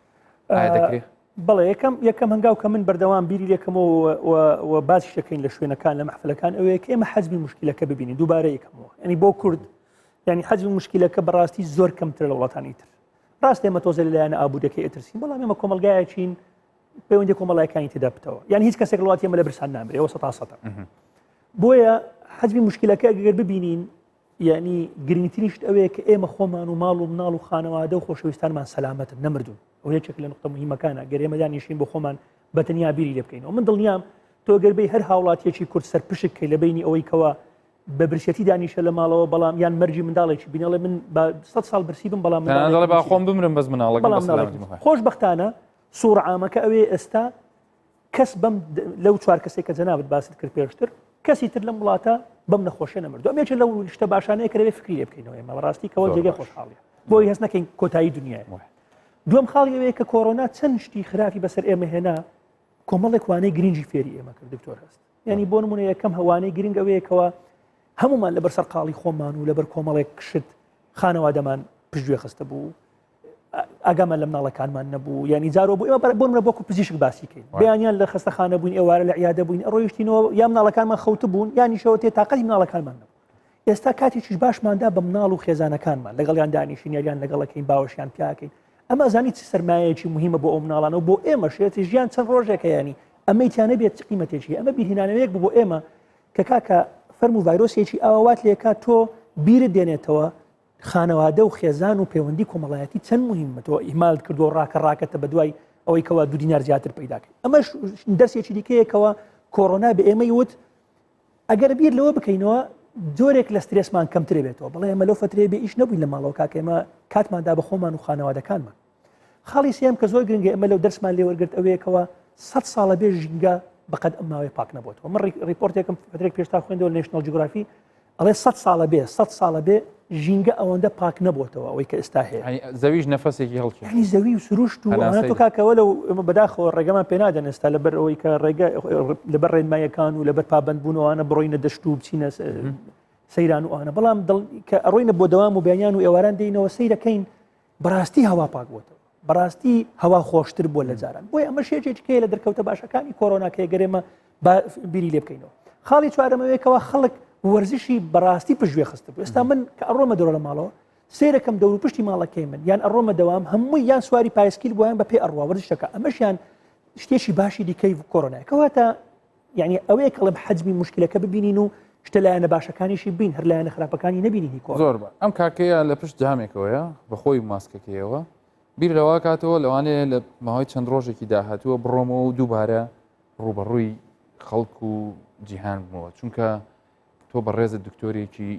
ئایا دەکرێت بەڵێ یەکەم هەنگاو کە من بەردەوام بیری لێکەمەوە باسی شەکەین لە شوێنەکان لە مەحفلەکان ئەوەیە کە ئێمە حەزمی مشکلەکە ببینین دووبارە یەکەمەوە ینی بۆ کورد ینی حەزمی مشکلەکە بەڕاستی زۆر کەمتر لە وڵاتانی تر ڕاست ئێمە تۆزە لەلایەنە ئابوودەکەی ئەترسین بەڵام ئێمە کۆمەلگایەکین پەیوەندی کۆمەڵایەکانی تێدا بتەوە یعنی هیچ کەسێک وڵاتی ئێمە لە برسان نامرێ ئەوە 100% بۆیە حەزمی مشکلەکە ئەگەر ببینین یعنی گرنگترینشت ئەوەیە کە ئێمە خۆمان و ماڵ و مناڵ و خانەوادە و خۆشەویستانمان سەلامەتن نەمردون ئەو یەکێک لە نقطە مهمەکانە گەر ئێمە دانیشین بۆ خۆمان بەتەنیا بیری لێ بکەینەوە من دڵنیام تۆ گەربەی هەر هاوڵاتیەکی کورد سەرپشک کەی لە بینی ئەوەی کەوە بە برسەتی دانیشە لە ماڵەوە بەڵام یان مەرجی منداڵێکی بینەڵێ من بە 100 ساڵ برسی بم بەڵام با خۆم بمرم بەس مناڵەکە خۆشبەختانە سوور عامەکە ئەوەیە ئێستا کەس بەم لەو چوار کەسێک کە جەنابەت باست کرد پێشتر کەسی تر لەم وڵاتە بەم نەخۆشیە نەمردو ئەمێکە لەو شتە باشانەیە کە لەوێ فکری لێ بکەینەوە ئێمە بەڕاستی کەەوە جێگەی خۆشحاڵیە بۆی هەست نەکەین کۆتایی دنیای دووەم خاڵی ئەوەیە کە کۆڕۆنا چەند شتی خراپی بەسەر ئێمە هێنا کۆمەڵێک وانەی گرنگی فێری ئێمە کرد دکتۆر هەست ینی بۆ نمونە یەکەم هەوانەی گرنگ ئەوەیەکەوە هەمومان لەبەر سەرقاڵی خۆمان و لەبەر کۆمەڵێک کشت خانەوادەمان پشتگوێ خستە بوو ئاگامان لە مناڵەکانمان نەبوو ینی جارۆ بوو ئێمە بۆ منە بۆکو پزیشک باسی کەین بەیانیان لە خستەخانە بووین ئێوارە لە عیادە بووین ڕۆیشتینەوە یا مناڵەکانمان خەوت بوون یانی شەوە تێ تااقەتی مناڵەکانمان نەبوو ئێستا کاتێکیش باشماندا بە مناڵ و خێزانەکانمان لەگەڵیان دانیشین یاریان لەگەڵەکەین باوەشیان پیاکەین ئەمە زانی چ سەرمایەکی مهمە بۆ ئەو مناڵانە و بۆ ئێمە شێتی ژیان چەند ڕۆژێکە ینی ئەمەیتیانە بێت قیمەتێکی ئەمە بیرهێنانەوەیەک بۆ ئێمە کە کاکە فەرمو ڤایرۆسێکی ئاوات لێکات تۆ بیرت دێنێتەوە خانەوادە و خێزان و پەیوەندی کۆمەڵایەتی چەند مهمەتەوە ئیمال کردو ڕاکەڕاکەتە بە دوای ئەوەی کەوا 2 دینار زیاتر پەیداکەین ئەمەش دەرسێکی دیکەیەکەوە کۆڕۆنا بە ئێمەی وت ئەگەر بیر لەوە بکەینەوە جۆرێک لە سترێسمان کەمترێ بێتەوە بەڵێ ئەمە لەو فترێ بێ ئیش نەبووین لە ماڵەوە کاکە ئێمە کاتماندا بە خۆمان و خانەوادەکانمان خاڵی سێم کە زۆر گرنگە ئەمە لەو دەرسمان لێ وەرگرت ئەوەیەکەوە 100 ساڵە بێ ژینگە بەقەد ئەم ماوەی پاک نەبووەوە من ریپۆرتێکم فترێک پێشتا خوێندەوە لە نێشنەڵ جیۆگرافی ئەڵێ 100 ساڵە بێ 100 ساڵە بێ ژینگە ئەوەندە پاک نەبووەتەوە ئەوەی کە ئێستا هەیە زەویش نەفەسێکی هەڵکی ینی زەوی و سروشت و ئەوانە تۆ کاکەوە لەو ئێمە بەداخەوە ڕێگەمان پێ نادەن ئێستا لەبەر ئەوەی کە ڕێگە لەبەر ڕێنمایەکان و لەبەر پابەندبوونەوەوانە بڕۆینە دەشت و بچینە سەیران و ئەوانە بەڵام کە ئەڕۆینە بۆ دەوام و بەیان و ئێواران دێنەوە سەیرەکەین بەڕاستی هەوا پاک بووەتەوە بەڕاستی هەوا خۆشتر بووە لە جاران بۆی ئەمە شێجێکەیە لە دەرکەوتە باشەکانی کۆڕۆناکە گەرێمە بیری لێ بکەینەوە خاڵی چوارەمەوەیەکەوە خەڵک وەرزشی بەڕاستی پشتگوێ خستە بوو ئێستا من کە ئەڕۆمە دەوڕە لە ماڵەوە سیرەکەم دەور و پشتی ماڵەکەی من یان ئەڕۆمە دەوام هەمووی یان سواری پایسکیل بۆیان بە پێ ئەڕوا وەرزشەکە ئەمەشیان شتێکی باشی دیکەی کۆڕۆنای کەواتە یعنی ئەوەیە کە لەم حەجمی مشکلەکە ببینین و شتە لایەنە باشەکانیشی بین هەر لایەنە خراپەکانی نبینی کۆ زۆر ئەم کاکەیە لە پشت جامێکەوەیە بەخۆی ماسکەکەیەوە بیر لەوا کاتەوە لەوانەیە لە ماوەی چەند ڕۆژێکی داهاتووە بڕۆمەوە و دووبارە ڕوبەڕووی خەڵک و جیهان بمەوە چونکە تۆ بەڕێزە دکتۆرێکی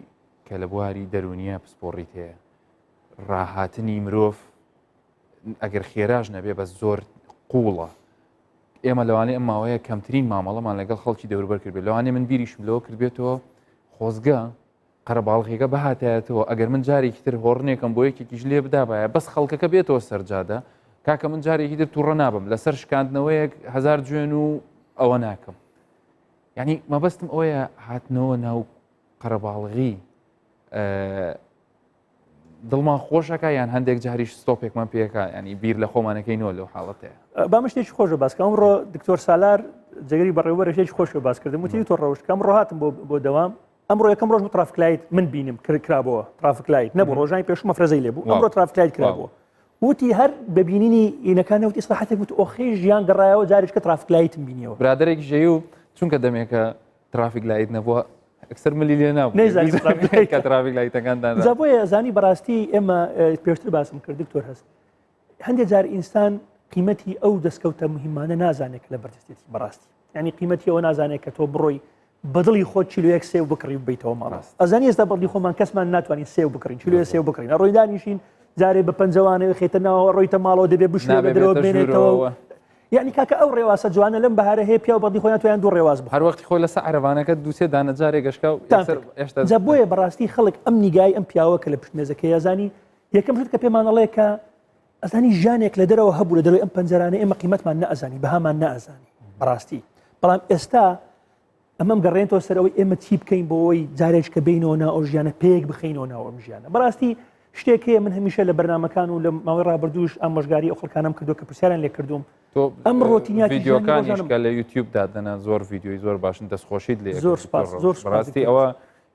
کە لە بواری دەرونیە پسپۆڕیت هەیە ڕاهاتنی مرۆڤ ئەگەر خێراش نەبێ بە زۆر قوڵە ئێمە لەوانەیە ئەم ماوەیە کەمترین مامەڵەمان لەگەڵ خەڵکی دەوروبەر کرد بێت لەوانەیە من بیریشم لەوە کردبێتەوە خۆزگە قەرەباڵغیەکە بەهاتایەتەوە ئەگەر من جارێکی تر هۆڕنێکم بۆ یەکێکیش لێ بدابایە بەس خەڵکەکە بێتەوە سەرجادە کاکە من جارێکی تر تووڕە نابم لەسەر شکاندنەوەیەک 1000 جوێن و ئەوە ناکەم یعنی مەبەستم ئەوەیە هاتنەوە ناو قەرەباڵغی دڵمان خۆشەکە یان هەندێک جاریش ستۆپێکمان پێەکە ینی بیر لە خۆمانەکەینەوە لەو حاڵەتەیە با شتێکی خۆشە باسکە ئەمڕۆ دکتۆر سالار جگەری بەڕێوەرەشێکی خۆشە باس کردم وتی تۆ ڕەوشتکەم ڕۆهاتم بۆ دەوام ئەمڕۆ یەکەم ڕۆژ ترافیکلایت من بینم کرابەوە ترافیکلایت نەبوو ڕۆژانی پێشمە فرەزەی لێبوو ئەمڕۆ ترافیکلایت کرابەوە وتی هەر ببینینی ئینەکانەوتی ئیسلاحاتێک وت ئۆخی ژیان گەڕایەوە جارێککە ترافیکلایتم بینیەوە برادێکی ژەی و چونکە دەمێکە ترافیکلایت نەبووە ئەکسەر ملی لێ نابوو کە ترافیکلایتەکاندان بۆیە زانی بەڕاستی ئێمە پێشتر باسم کرد دکتۆر هەست هەندێک جار ئینسان قیمەتی ئەو دەستکەوتە مهمانە نازانێت لە بەردەستێتی بەڕاستی ینی قیمەتی ئەوە نازانێت کە تۆ بڕۆی بەدڵی خۆت چیلوەیەک سێو بکڕی بیتەوە ماڵاست ئەزانی ئێستا بەڵی خۆمان کەسمان ناتوانین سێو بکڕین چیلوێ سێو بکڕین ڕۆی دانیشین جارێ بە پەنجەوانەوە خێتە ناوە ڕۆیتە ماڵەوە دەبێ بشوێ بەدرەوە بێنێتەوە یعنی کاکە ئەو ڕێواسە جوانە لەم بەهارە هەیە پیا و بەڵی خۆیان تویان دوو ڕێواز بوو هەر وەختی خۆی لەسەر عەرەبانەکە دووسێ دانە جارێ گەشکا و ئێستا بۆیە بەڕاستی خەڵک ئەم نیگای ئەم پیاوە کە لە پشتمێزەکەی ئەزانی یەکەم شت کە پێمانەڵێ کە ئەزانی ژانێک لە دەرەوە هەبوو لە دەروی ئەم پەنجەرانە ئێمە قیمەتمان نەئەزانی بەهامان نەئەزانی بەڕاستی بەڵام ئێستا ئەمەم گەڕێنەوە سەرەوەی ئێمە چی بکەین بۆەوەی جارێک کە بینەوە ناو ئەو ژیانە پێک بخینەوە ناو ئەم ژیانە بەڕاستی شتێک هەیە من هەمیشە لە بەرنامەکان و لە ماوەی ڕابردووش ئەم مۆژگاری ئەو خەڵکانم کردو کە پرسیاریان لێ کردوم ئەم ڕۆتینیاتی ڤیدیۆکانیش کە لە یوتیوب دادەنا زۆر ڤیدیۆی زۆر باشن دەستخۆشیت لێ زۆر سپاس زۆر ڕاستی ئەوە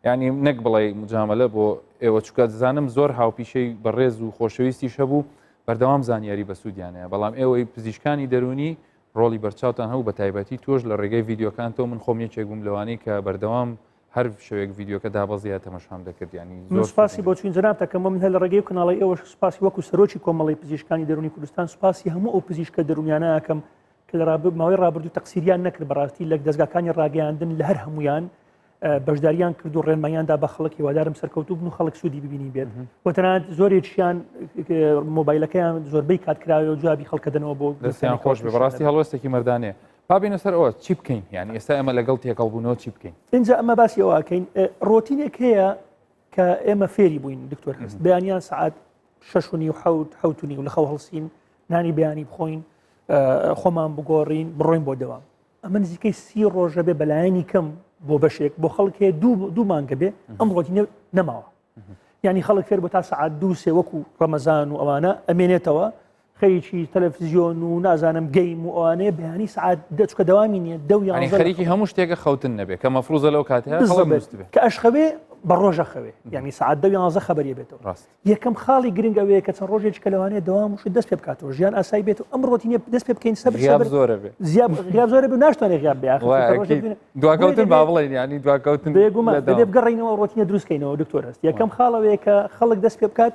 ینی نەک بڵێ مجاملە بۆ ئێوە چووکە دەزانم زۆر هاوپیشەی بەڕێز و خۆشەویستیش هەبوو بەردەوام زانیاری بەسوودیانەیە بەڵام ئێوەی پزیشکانی دەرونی ڕۆڵی بەرچاوتان هەبوو بە تایبەتی تۆش لە ڕێگەی ڤیدیۆکانتەوە من خۆم یەکێک بووم لەوانەی کە بەردەوام هەر شوێک ڤیدیۆکە دابەزیە تەماشام دەکرد ینی زۆر سپاسی بۆ چوین جەنابتەکەم من هەر لە ڕێگەی کەناڵی ئێوەش سپاسی وەکو سەرۆکی کۆمەڵی پزیشکانی دەرونی کوردستان سپاسی هەموو ئەو پزیشکە دەرونیانە ئەکەم کە لە ماوەی ڕابردوو تەقسیریان نەکرد بەڕاستی لە دەستگاکانی ڕاگەیاندن لە هەر هەمویان بەشداریان کرد و ڕێنمایاندا بە خەڵکی وادارم سەرکەوتوو بن و خەڵک سوودی ببینی بێت و تەنانەت زۆرێکیان مۆبایلەکەیان زۆربەی کاتکراوە و جوابی خەڵکە دەنەوە بۆ دەستیان خۆش بێ بەڕاستی هەڵوەستێکی مەردانەیە پابینە سەر ئەوە چی بکەین یعنی ئێستا ئێمە لەگەڵ تێکەڵبوونەوە چی بکەین اینجا ئەمە باسی ئەوەکەین ڕۆتینێک هەیە کە ئێمە فێری بووین دکتۆر هەست بەیانیان سعات 6:30 و 7:30 لە خەو هەڵسین نانی بەیانی بخۆین خۆمان بگۆڕین بڕۆین بۆ دەوام ئەمە نزیکەی 30 ڕۆژە بێ بەلایانی کەم بۆ بەشێک بۆ خەڵک دوو مانگە بێ ئەم ڕۆتینە نەماوە یعنی خەڵک فێر بۆ تا سعات 2 وەکو ڕەمەزان و ئەوانە ئەمێنێتەوە خەریکی تەلەڤیزیۆن و نازانم گەیم و ئەوانەیە بەیانی سعات دەچکە دەوامی نییە ینی خەریکی هەموو شتێکە خەوتن نەبێ کە مەفروزە لەو کاتەیە کە ئەشخەوێ بە ڕۆژە خەوێ یعنی سعات 11 خەبەریە بێتەوە یەکەم خاڵی گرنگ ئەوەیە کە چەند ڕۆژێک کە لەوانەیە دەوام وش دەست پێ بکاتەوە ژیان ئاسایی بێت و ئەم ڕۆتینە دەست پێ بکەین سەبر زۆرە بێ زۆرە بێ ناشتوانێت غیاب بێ دواکەوتن با بڵێن ینی دواکەوتن بێ بگەڕینەوە ڕۆتینە دروستکەینەوە دکتۆر هەست یەکەم خاڵەوەیە کە خەڵک دەست پێ بکات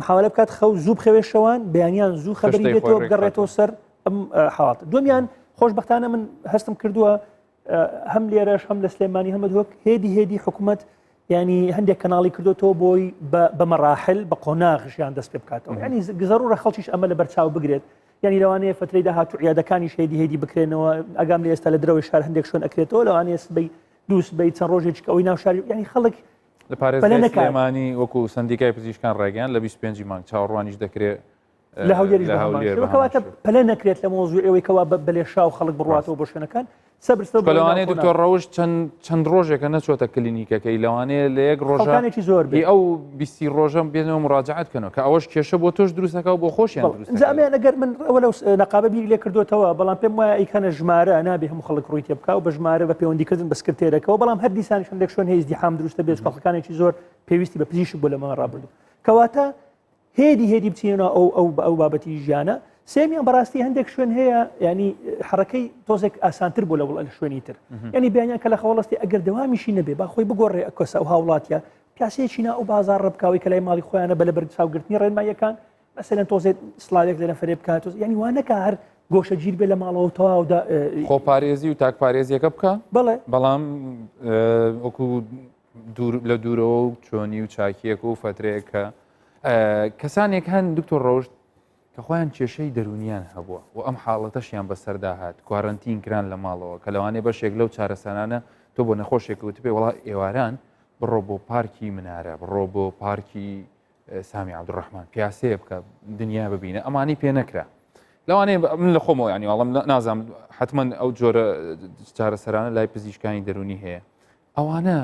محاولە بکات خەو زوو بخەوێ شەوان بەیانیان زوو خەبەری بێتەوە بگەڕێتەوە سەر ئەم حاڵات دومیان خۆشبەختانە من هەستم کردووە هەم لێرەش هەم لە سلێمانی هەمە دووەک هێدی حکوومەت ینی هەندێک کەناڵی کردوەوە بۆی بە مەراحل بە قۆناغشیان دەست پێ بکاتەوە ینی گزەڕورە خەڵکیش ئەمە لە بەرچاو بگرێت ینی لەوانەیە فترەی داهاتوو عیادەکانیش هێدی بکرێنەوە ئەگام لە ئێستا لە درەوەی شار هەندێک شوێن ئەکرێتەوە لەوانەیە سبەی دووسبەی چەند ڕۆژێک ئەوەی ناو شاری ینی خەڵک لە پارێزگای سلێمانی وەکو سندیکای پزیشکان ڕێگەیان لە 25 مانگ چاوەڕوانیش دەکرێت لە هەولێریشکەواتە پەلە نەکرێت لە مۆزوع ئەوەی کەوا بەلێشا و خەڵک بڕاتەوە بۆ شوێنەکان لەوانەیە دکتۆر ڕەوش چەند ڕۆژێکە نەچۆتە کلینیکەکەی لەوانەیە لە یەک ڕۆژانێکی زۆر بێ ئەو 20 ڕۆژەم بێنەوە مراجعات بکەنەوە کە ئەوەش کێشە بۆ تۆش دروستەکە و بۆ خۆشیان دروستەکە ئەگەر من ئەوە لەو نەقابە بیری لێ کردوێتەوە بەڵام پێم وایە ئەیکەنە ژمارە نابێ هەموو خەڵک ڕووی تێ بکە و بە ژمارە بە پەیوەندیکردن بە سکرتێرەکەەوە بەڵام هەر دیسانی هەندێک شوێن هێز دیحام دروستە بێت خەڵکانێکی زۆر پێویستی بە پزیشک بۆ لەمە ڕابردوو کەواتە هێدی بچینەوە ئەو بابەتی ژیانە سێمیان بەڕاستی هەندێک شوێن هەیە ینی حرەکەی تۆزێک ئاسانتر بۆ لە شوێنی تر ینی بیانیان کە لە خەوڵستی ئەگەر دەوامیشی نەبێ با خۆی بگۆڕێ ئەکۆسە ئەو هاوڵاتە پیاسەیەکی نا ئەو بازار ڕبکاوی کە لای ماڵی خۆیانە بە لەبەر چاوگرتنی ڕێنماییەکان مەسەلەن تۆزێت سڵاوێک لە نەفرێ بکات ینی وانەکە هەر گۆشە گیر بێ لە ماڵەوە تەواودا خۆپارێزی و تاکپارێزیەکە بکە بەڵام وەکو لە دوورەوە و چۆنی و چاکیەک و فترەیەکە کەسانێک هەن دکتۆر ڕۆژ کە خۆیان کێشەی دەرونیان هەبووە و ئەم حاڵەتەشیان بەسەردا هات کوارنتین کران لە ماڵەوە کە لەوانەیە بەشێک لەو چارەسەرانە تۆ بۆ نەخۆشێک وت پێ وڵا ئێواران بڕۆ بۆ پارکی منارە بڕۆ بۆ پارکی سامی عەبدوڕەحمان پیاسەیە بکە دنیا ببینە ئەمانی پێ نەکرا لەوانەیە من لە خۆمەوە ینی وەڵام نازانم حتمما ئەو جۆرە چارەسەرانە لای پزیشکانی دەرونی هەیە ئەوانە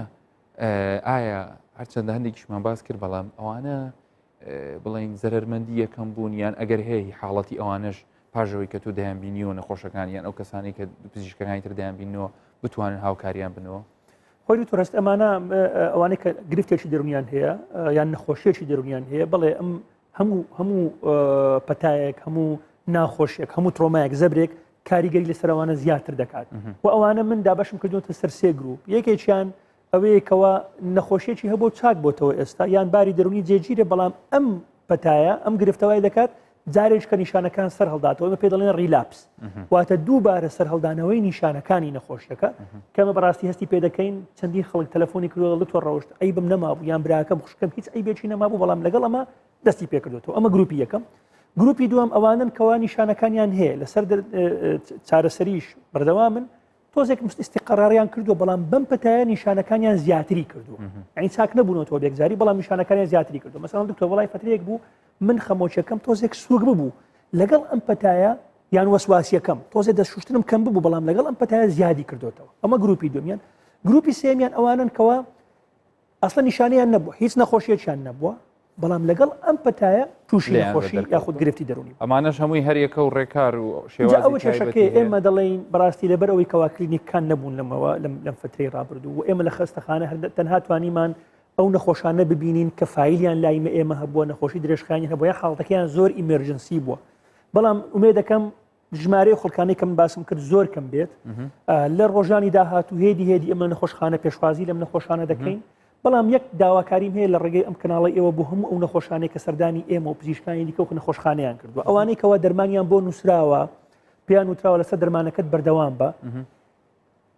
ئایا هەرچەندە هەندێکیشمان باس کرد بەڵام ئەوانە بڵین زەرمەندی یەکەم بوونیان ئەگەر هەیە حاڵەتی ئەوانش پاژەوەی کە تو دەیان بینیەوە نەخۆشەکانیان ئەو کەسانی کە پزیشکەکانی تر دەیان بینەوە بتوانن هاوکاریان بنەوە خۆی تو ڕست ئەمانە ئەوانەی کە گرفتێکی دەرونیان هەیە یان نەخۆشیێکی دەرونیان هەیە بڵێ ئەم هەموو پەتایەک هەموو ناخۆشیێک هەموو ترۆمایەک زەبرێک کاریگەری لەسەرەوانە زیاتر دەکات و ئەوانە من دابەشم کردوتە سەر سێ گروپ یەکێکیان ئەوەیەکەوە نەخۆشیێکی هەبوو چاک بۆتەوە ئێستا یان باری دەرونی جێگیرە بەڵام ئەم پەتایە ئەم گرفتەوەی دەکات جارێک کە نیشانەکان سەر هەڵداتەوە پێ دەڵێن ریلاپس واتە دووبارە سەر هەڵدانەوەی نیشانەکانی نەخۆشیەکە کەمە بەڕاستی هەستی پێ دەکەین چەندین خەڵک تەلەفۆنی کردووە لە تۆ ڕەوشت ئەی بم نەمابوو یان براکەم خوشکەم هیچ ئەیبێکی نەمابوو بەڵام لەگەڵ ئەمە دەستی پێ کردوێتەوە ئەمە گروپی یەکەم گروپی دووەم ئەوانن کەوا نیشانەکانیان هەیە لەسەر چارەسەریش بەردەوامن تۆزێک استیقراریان کردو بەڵام بەم پەتایە نیشانەکانیان زیاتری کردو ئەین چاک نەبوونەوە بێکزاری بەڵام نیشانەکانیان زیاتری کردو مەسەڵەن دکتۆر وڵای فترەیەک بوو من خەمۆچەکەم تۆزێک سووک ببوو لەگەڵ ئەم پەتایە یان وەسواسیەکەم تۆزێ دەستشوشتنم کەم ببوو بەڵام لەگەڵ ئەم پەتایە زیادی کردوتەوە ئەمە گروپی دومیان گروپی سێمیان ئەوانن کەوا ئەسڵ نیشانیان نەبووە هیچ نەخۆشیێکیان نەبووە بەڵام لەگەڵ ئەم پەتایە تووشی نەخۆشی یاخود گرفتی دەرونی ئەمانەش هەمووی هەریەکە و ڕێکار و ئەوە چێشەکەی ئێمە دەڵێن بەڕاستی لەبەر ئەوەی کەوا کلینیکان نەبوون لەمەوە لەم فترەی ڕابردوو و ئێمە لە خەستەخانە تەنها توانیمان ئەو نەخۆشانە ببینین کە فایلیان لایمە ئێمە هەبووە نەخۆشی درێژخانی هەبووە یا حاڵەتەکەیان زۆر ئیمەرجنسی بووە بەڵام ئومێ دەکەم ژمارەی خۆڵکانی کەم باسم کرد زۆر کەم بێت لە ڕۆژانی داهاتوو هێدی ئەمە نەخۆشخانە پێشوازی لەم نەخۆشانە دەکەین بەڵام یەک داواکاریم هەیە لە ڕێگەی ئەم کەناڵی ئێوە بۆ هەموو ئەو نەخۆشانەی کە سەردانی ئێمە و پزیشکانی دیکە و نەخۆشخانەیان کردووە ئەوانەی کەوا دەرمانیان بۆ نووسراوە پێیان وتراوە لەسەر دەرمانەکەت بەردەوام بە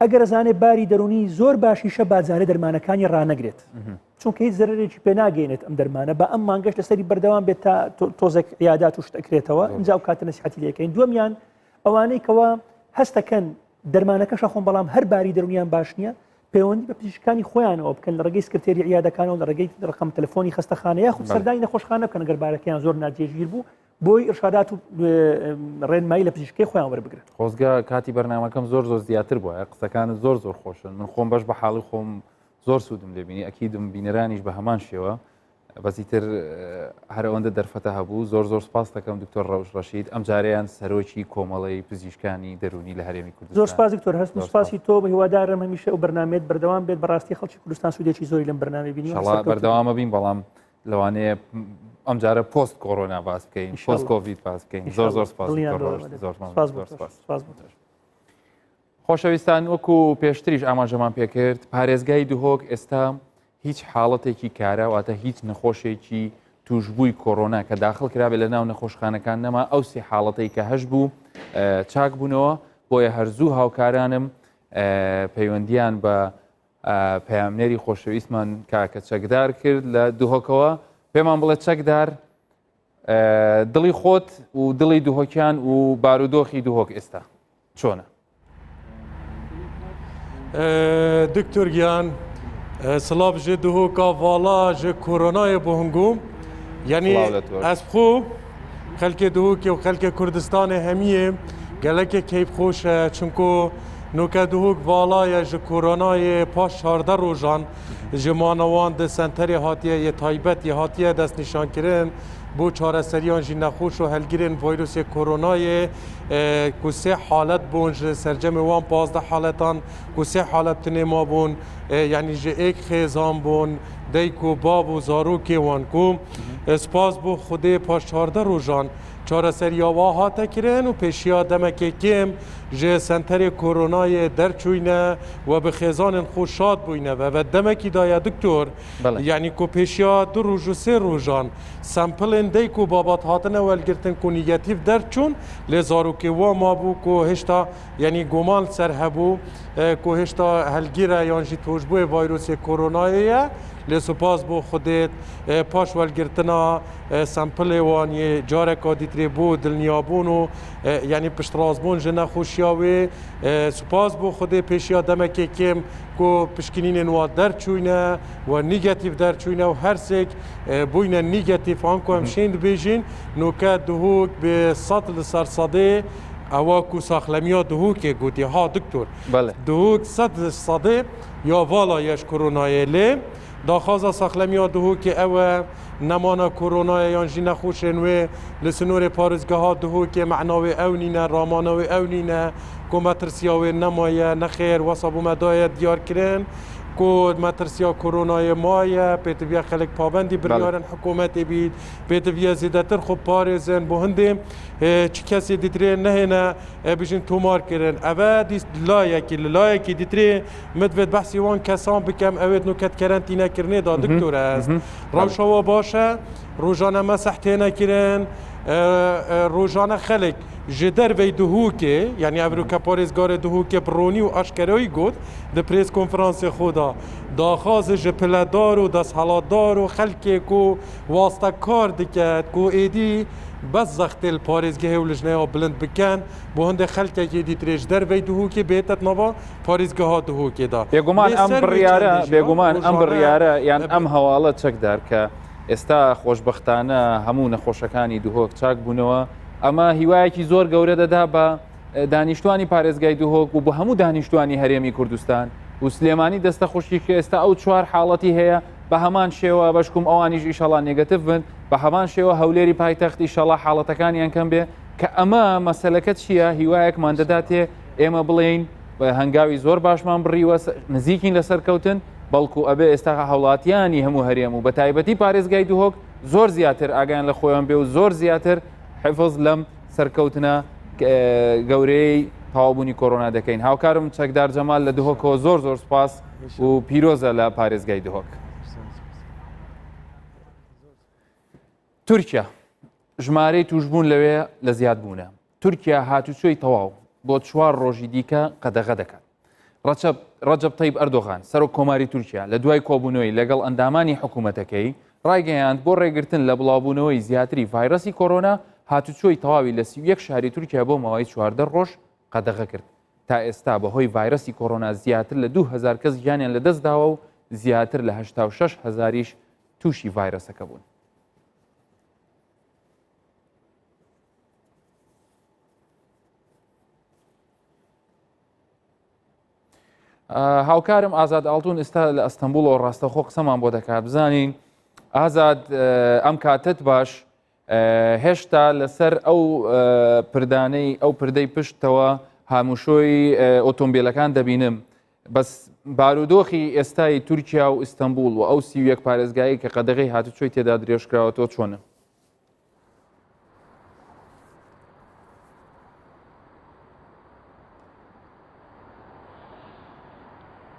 ئەگەر ئەزانێ باری دەرونی زۆر باشیشە بازارە دەرمانەکانی ڕانەگرێت چونکە هیچ زەرێکی پێ ناگەێنێت ئەم دەرمانە بە ئەم مانگەش لەسەری بەردەوام بێت تا تۆزێک عیادات و شتەکرێتەوە اینجا و کاتە نەسیحەتی لەکەین دووەمیان ئەوانەی کەوا هەستەکەن دەرمانەکەشە خۆن بەڵام هەر باری دەرونیان باش نییە پەیوەندی بە پزیشکانی خۆیانەوە بکەن لە ڕێگەی سکرتێری عیادەکانەوە لە ڕێگەی ڕقم تەلەفۆنی خەستەخانە یاخود سەردانی نەخۆشخانە بکەن ئەگەر بارەکەیان زۆر ناجێژیر بوو بۆی ئرشادات و ڕێنمایی لە پزیشکی خۆیان وەربگرن. خۆزگە کاتی بەرنامەکەم زۆر زیاتر بووە قسەکانت زۆر خۆشن من خۆم بەش بە حاڵی خۆم زۆر سوودم دەبینی ئەکیدم بینەرانیش بە هەمان شێوە بەزیتر هەر ئەوەندە دەرفەتە هەبوو زۆر سپاس دەکەم دکتۆر ڕەوش ڕەشید ئەم جارەیان سەرۆکی کۆمەڵی پزیشکانی دەرونی لە هەرێمی کوردستان. زۆر سپاس دکتۆر هەست سپاسی تۆ بە هیوادارم هەمیشە ئەو بەرنامێت بەردەوام بێت بەڕاستی خەڵکی کوردستان سوودێکی زۆری لەم بەرنامە بینی بەردەوامە بین بەڵام لەوانەیە ئەم جارە پۆست کۆڕۆنا باس بکەین پۆست کۆڤید باس بکەین زۆر سپاس خۆشەویستان وەکو پێشتریش ئاماژەمان پێکرد پارێزگای دوهۆک ئێستا هیچ حاڵەتێکی کارە واتە هیچ نەخۆشێکی توشببووی کۆڕۆنا کە داخل کرابێت لە ناو نەخۆشخانەکان نەما ئەو سێ حاڵەتەی کە هەش بوو چاک بوونەوە بۆیە هەرزوو هاوکارانم پەیوەندیان بە پەیامنێری خۆشەویستمان کاکە چەکدار کرد لە دوهۆکەوە پێمان بڵێت چەکدار دڵی خۆت و دڵی دوهۆکیان و بارودۆخی دوهۆک ئێستا چۆنە؟ دکتۆر گیان سلااف ji duhoka vala ji koronayê bu hingûm yanî ez xwe xelkê duhokê û xelkê Kurdistanê hemiyê gelekê keyfxweş e çunku nûke duhok valaya ji koronayê paş 14 rojan ji manawan di senterê hatiye yê taybet yê hatiye destnîşankirin بۆ چارەسەریان ژی نەخۆش و هەلگرن ڤایرۆسê koronayê ku sê halet bûn ji sercemê wan 15 haletan ku sê halet tinê ma bûn yanî ji êk xêzan bûn deyk û bav û zarokê wan ku spas bû Xwedê paş 14 rojan çareseriya wa hate kirin û pêşiya demekê kêm ji senterê koronayê derçûyne we bi xêzanên xwe şad bûyne ve demekî daye diktor yanî ku pêşiya 2 roj û 3 rojan sampilên deyk û babat hatine welgirtin ku negatif derçûn lê zarokê wa mabû ku hêşta yanî goman ser hebû ku hêşta helgîre yan jî tojbûyê vayrosê koronayê ye lê spas bû Xwedê paş welgirtina sampilê wan yê careka dîtirê bû dilniyabûn û yanî piştrazbûn ji nexweşiya wê spas bû Xwedê pêşiya demekê kêm ku pişkinînên wa derçûyne we negatif derçûyne û her sêk bûyne negatif an ku em şên dibêjin nûke duhok bi 100 li ser sedê ewa ku saxlemiya duhokê gotiye ha diktor duhok 100 li sedê ya vala yeş koronayê lê daxwaza saxlemiya duhokê ew e nemana koronayê yan jî nexweşên wê li sinorê parêzgeha duhokê mecna wê ew nîne ramana wê ew nîne ku metirsiya wê nemaye nexêr wesa bû me daye diyar kirin ku metirsiya koronayê maye pêtiviya xelek pabendî biryarên hikûmetê bît pêtiviya zêdetir xwe parêzin bo hindê çi kesê dîtirê nehêne bijin tomar kirin ev layekî li layekî dîtirê min divêt behsî wan kesan bikem ew ê nûket kerentînekirinê da diktor ez rewşa wa baş e rojane me sehtêne kirin rojane xelek ji dervey duhokê yanî Ewroka parêzgarê duhokê pironî û eşkerayî got di prês konferansê xwe da daxwazê ji piledar û desthelatdar û xelkê ku wastekar diket ku êdî bes zextê li parêzgehê û lijneya bilind bikin bo hindê xelkekê dîtirê ji dervey duhokê bêtet nava parêzgeha duhokê da بێگومان ئەم بڕیارە یان ئەم هەواڵە چەکدار کە ئێستا خۆشبەختانە هەموو نەخۆشەکانی دوهۆک چاک بوونەوە ئەمە هیوایەکی زۆر گەورە دەدا بە دانیشتوانی پارێزگای دوهۆک و بە هەموو دانیشتوانی هەرێمی کوردستان و سلێمانی دەستە خوشکی کە ئێستا ئەو 4 حاڵەتی هەیە بە هەمان شێوە بەشکوم ئەوانیش ئیشەڵا نێگەتیڤ بن بە هەمان شێوە هەولێری پایتەخت ئیشەڵا حاڵەتەکانیان کەم بێ کە ئەمە مەسەلەکە چییە هیوایەکمان دەداتێ ئێمە بڵێین هەنگاوی زۆر باشمان بڕیوە نزیکین لەسەرکەوتن بەڵکو ئەبێ ئێستا هەوڵاتیانی هەموو هەرێم و بە تایبەتی پارێزگای دوهۆک زۆر زیاتر ئاگیان لە خۆیان بێ و زۆر زیاتر حفظ لەم سەرکەوتنە گەورەی تەواوبوونی کۆڕۆنا دەکەین هاوکارم چەکدار جەمال لە دوهۆکەوە زۆر سپاس و پیرۆزە لە پارێزگای دوهۆک تورکیا ژمارەی توشبوون لەوێ لە زیاد بوونە تورکیا هاتوچۆی تەواو بۆ 4 ڕۆژی دیکە قەدەغە دەکات ڕەجەب تەیب ئەردۆغان سەرۆک کۆماری تورکیا لە دوای کۆبوونەوەی لەگەڵ ئەندامانی حکوومەتەکەی ڕایگەیاند بۆ ڕێگرتن لە بڵاوبوونەوەی زیاتری ڤایرۆسی کۆڕۆنا هاتوچۆی تەواوی لە 31 شاری تورکیا بۆ ماوەی 14 ڕۆژ قەدەغە کرد تا ئێستا بەهۆی ڤایرۆسی کۆڕۆنا زیاتر لە 2000 کەس گیانیان لەدەستداوە و زیاتر لە 86 هەزاریش تووشی ڤایرۆسەکە بوون. هاوکارم ئازاد ئاڵتون ئێستا لە ئەستەمبوڵەوە ڕاستەخۆ قسەمان بۆ دەکات بزانین ئازاد ئەم کاتت باش هێشتا لەسەر ئەو پردانەی ئەو پردەی پشتەوە هاموشۆی ئۆتۆمبیلەکان دەبینم بەس بارودۆخی ئێستای تورکیا و ئیستەمبول و ئەو 31 پارێزگایی کە قەدەغی هاتوچۆی تێدا درێژکراوەتەوە چۆنە؟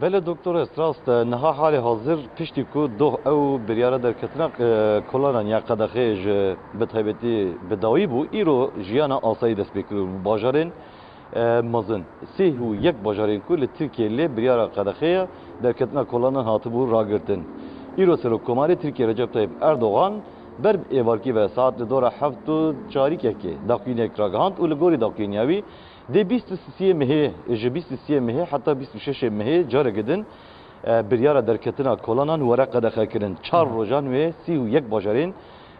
بله دکتر استراست نها حال حاضر پشتی کو دو او بریاره در کتنا کلانان یا قدخه به تایبتی بداوی بو ایرو جیانا آسایی دست بکر باجارین مزن سه و یک باجارین کو لترکیه لی بریاره قدخه در کتنا کلانان هاتبو راگرتن ایرو سرو کماری ترکیه رجب طیب اردوغان بر ایوارکی و ساعت دور هفت و چاری که داخلی اکراگاند و لگوری داخلیاوی دی 23 مهه ج 23 مهه حتی 26 مهه جاره گدن بریاره در کتنا کلانان ورقه دخل کردن 4 روزان و 31 باجارین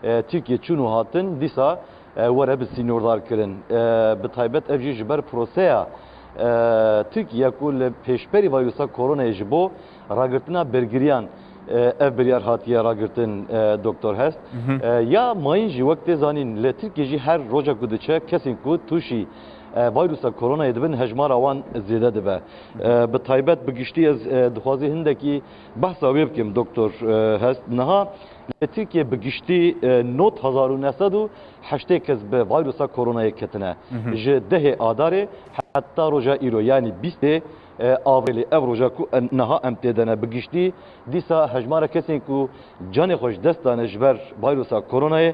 ترکیه چونو هاتن دیسا وره به سینوردار کردن به تایبت افجی جبر پروسیا ترکیه کل پیشبری ویروسا کرونا جبو راگرتنا برگریان ev biryar hatiye ragirtin doktor hest ya mayın jî wekte zanîn li Tirkiye jî her roja ku diçe kesên ku tûşî vîrusa koronayê dibin hejmara wan zêde dibe bi taybet bi giştî ez dixwazî hindekî behsa wê bikim doktor hest niha li Tirkiye bi giştî 9980 kes bi vîrusa koronayê ketine ji dehê adarê heta roja îro yani 20 avrili ev roja ku niha em têdene bi giştî dîsa hejmara kesên ku canê xwe ji dest dane ji ber vîrusa koronayê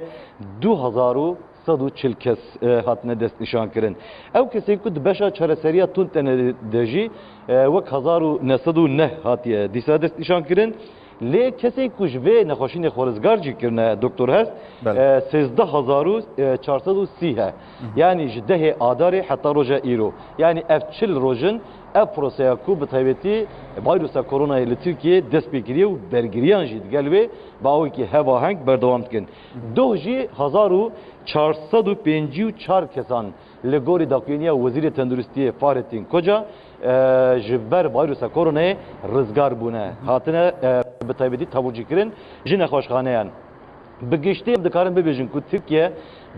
2140 kes hatine dest nîşan kirin. Ew kesên ku di beşa çareseriya tund tene de jî wek 1909 hatiye dîsa dest nîşan kirin. Lê kesên ku ji vê nexweşînê xwarizgar jî kirine doktor hest 13430 he. Yani ji dehê adarê heta roja îro. Yani ev çil rojin ev proseya ku bi taybetî vîrusa koronayê li Tirkiye dest pêkiriye û bergiriyan jî digel wê bawekî hevaheng berdewam dikin. Doh jî 1454 kesan li gorî daxuyaniya Wezîrê Tenduristiyê Fahrettin Koca ji ber vîrusa koronayê rizgar bûne. Hatine bi taybetî taburcî kirin ji nexweşxaneyan. Bi giştî dikarin bibêjin ku Tirkiye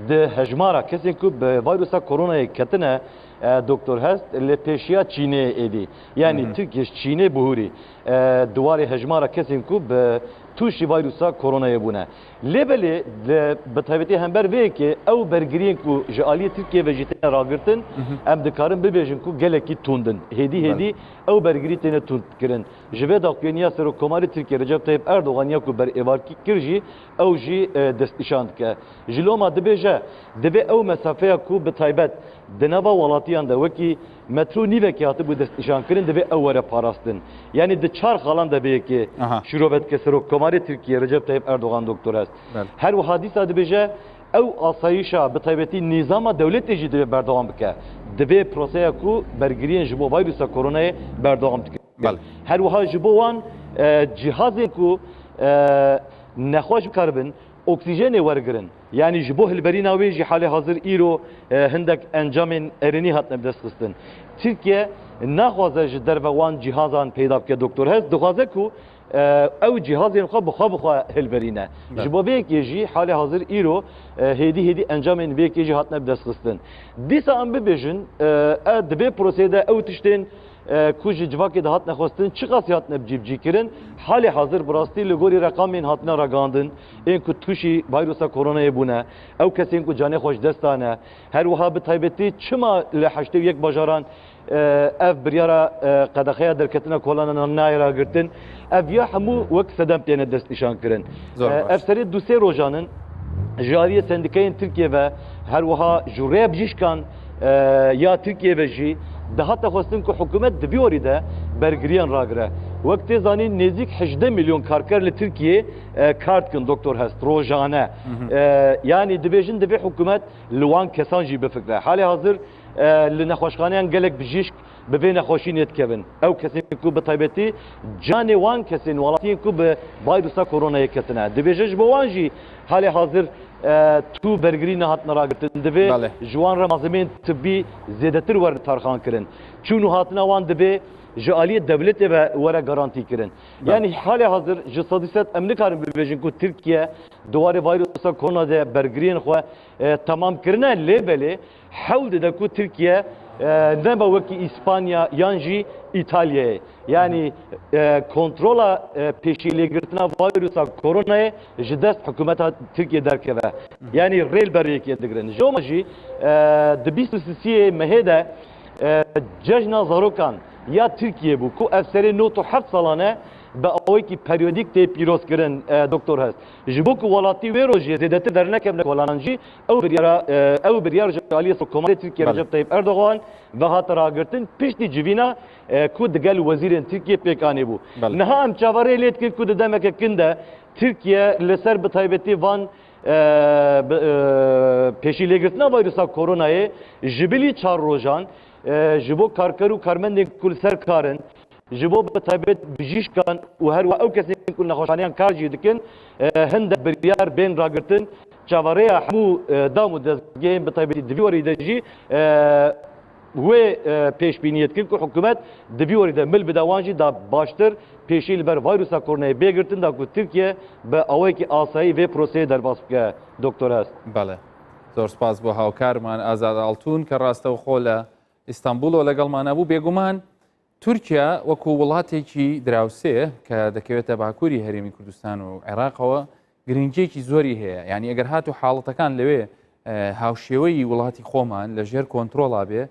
di hejmara kesên ku bi vîrusa koronayê ketine doktor hest li pêşiya Çînê êdî. Yani Tirkiye Çînê bihûrî duwarê hejmara kesên ku bi tûşî vîrusa koronayê bûne. Lêbelê bi taybetî hember vê yekê ew bergiriyên ku ji aliyê Tirkiye ve jî têne ragirtin em dikarin bibêjin ku gelekî tundin. Hêdî ew bergirî têne tund kirin. Ji vê daxuyaniya Serokkomarê Tirkiye Recep Tayyip Erdoğan ya ku ber êvarkî kir jî ew jî destnîşan dike. Ji loma dibêje divê ew mesafeya ku bi taybet di nava welatiyan de wekî metro nîvekî hatibû destnîşankirin divê ew were parastin. Yani di çar xalan de bêyekê şîrovetke Serokkomarê Tirkiye Recep Tayyip Erdoğan doktor est. Her wiha dîsa dibêje ew asayişa bi taybetî nîzama dewletê jî divê berdewam bike. Divê proseya ku bergiriyên ji bo vîrusa koronayê berdewam dikin. Her wiha ji bo wan cihazên ku nexweş bikaribin oksijenê wergirin. Yani ji bo hilberîna wê jî halê hazir îro hindek encamên êrînî hatine destxistin. Tirkiye naxwaze ji derve wan cihazan peyda bike doktor hest dixwaze ku ew cihazên xwe bixwe hilberîne. Ji bo vê yekê jî halê hazir îro hêdî encamên vê yekê jî hatine destxistin. Dîsa em bibêjin divê proseyê de ew tiştên ku ji civakê de hatine xwestin çi qasî hatine cîbcî kirin halê hazir bi rastî li gorî reqamên hatine ragandin ên ku tûşî vîrusa koronayê bûne ew kesên ku canê xwe ji dest dane her wiha bi taybetî çima li heştê yek bajaran ev biryara qedexeya derketina kolanan nayê ragirtin ev ya hemû wek sedem têne destnîşan kirin. Ev serê du sê rojanin ji aliyê sendîkayên Tirkiye ve her wiha ji rêya bijîşkan ya Tirkiye ve jî dihata xwestin ku hikûmet di vî orî de bergiriyan ragire. Wek tê zanîn nêzik 18 milyon karker li Tirkiye kar dikin doktor hest rojane. Yani dibêjin divê hikûmet li wan kesan jî bifikre. Halê hazir li nexweşxaneyan gelek bijîşk bi vê nexweşînê dikevin. Ew kesên ku bi taybetî canê wan kesên welatiyên ku bi vîrusa koronayê ketine. Dibêje ji bo wan jî halê hazir tu bergirî nehatine ragirtin divê ji wan re malzemeyên tibbî zêdetir werin tarxan kirin. Çûn û hatina wan divê جالية دولت ورا جارانتي كرن يعني حالة حاضر جساديات أمريكا ببيجن كو تركيا دوار فيروس كورونا ده برجرين خو تمام كرنا ليبلي حول ده كو تركيا نبا وكي إسبانيا يانجي إيطاليا يعني كنترولا بيشيلي قرتنا فيروس كورونا جدست حكومتها تركيا دركبه يعني ريل بريك يدقرن جو ماجي دبيستو سيسي مهدا ججنا زاروكان یا ترکیه بو کو افسری نوتو 7 سالانه به اوی کی پریودیک تی پیروز کردن دکتر هست جبو کو ولاتی ویروجی زیادت در نکم ولانجی او بریار جالی حکومت ترکیه رجب طیب اردوغان و هاترا گرتن پیشتی جوینا کو دگل وزیر ترکیه پیکانی بو نها ام چاوری لیت کی کو دمک کنده ترکیه لسر به تایبتی وان پیشیلی گرتنا ویروس کورونای جبلی 4 روزان جبو کارکرو کارمند کل سر کارن جبو بتابت بجیش کن و هر و او کسی کل نخوشانیان کار جیدکن هند بریار بین راگرتن چاوره حمو دامو دزگیم بتابت دویوری دجی و پیش بینیت کن که حکومت دویوری ده مل بدوانجی دا باشتر پیشیل بر ویروسا کورونای بیگرتن دا که ترکیه به اوی که آسایی و پروسه در باس که دکتر است. بله زۆر سپاس بۆ هاوکارمان ئازاد ئاڵتون کە ڕاستەوخۆ لە ئیستانبولەوە لەگەڵمانە بوو بێگومان تورکیا وەکو وڵاتێکی دراوسێ کە دەکەوێتە باکووری هەرێمی کوردستان و عێراقەوە گرنگیەکی زۆری هەیە یعنی ئەگەر هات و حاڵەتەکان لەوێ هاوشێوەی وڵاتی خۆمان لە ژێر کۆنتترۆڵا بێ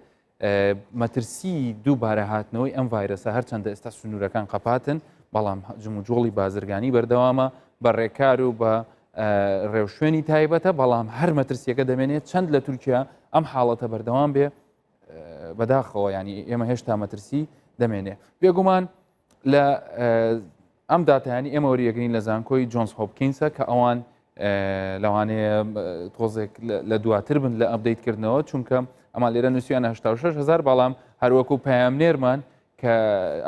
مەترسی دووبارە هاتنەوەی ئەم ڤایرەسە هەرچەندە ئێستا سنوورەکان قەپاتن بەڵام جموجۆڵی بازرگانی بەردەوامە بە ڕێکار و بە ڕێوشوێنی تایبەتە بەڵام هەر مەترسیەکە دەمێنێت چەند لە تورکیا ئەم حاڵەتە بەردەوام بێ بەداخەوە ینی ئێمە هێشتا مەترسی دەمێنێ بێگومان لە ئەم داتایانی ئێمە وەریەگرین لە زانکۆی جۆنس هۆپکینسە کە ئەوان لەوانەیە تۆزێک لە دواتر بن لە ئەپدەیتکردنەوە چونکە ئەمە لێرە نووسیان 86,000 بەڵام هەروەکو پەیامنێرمان کە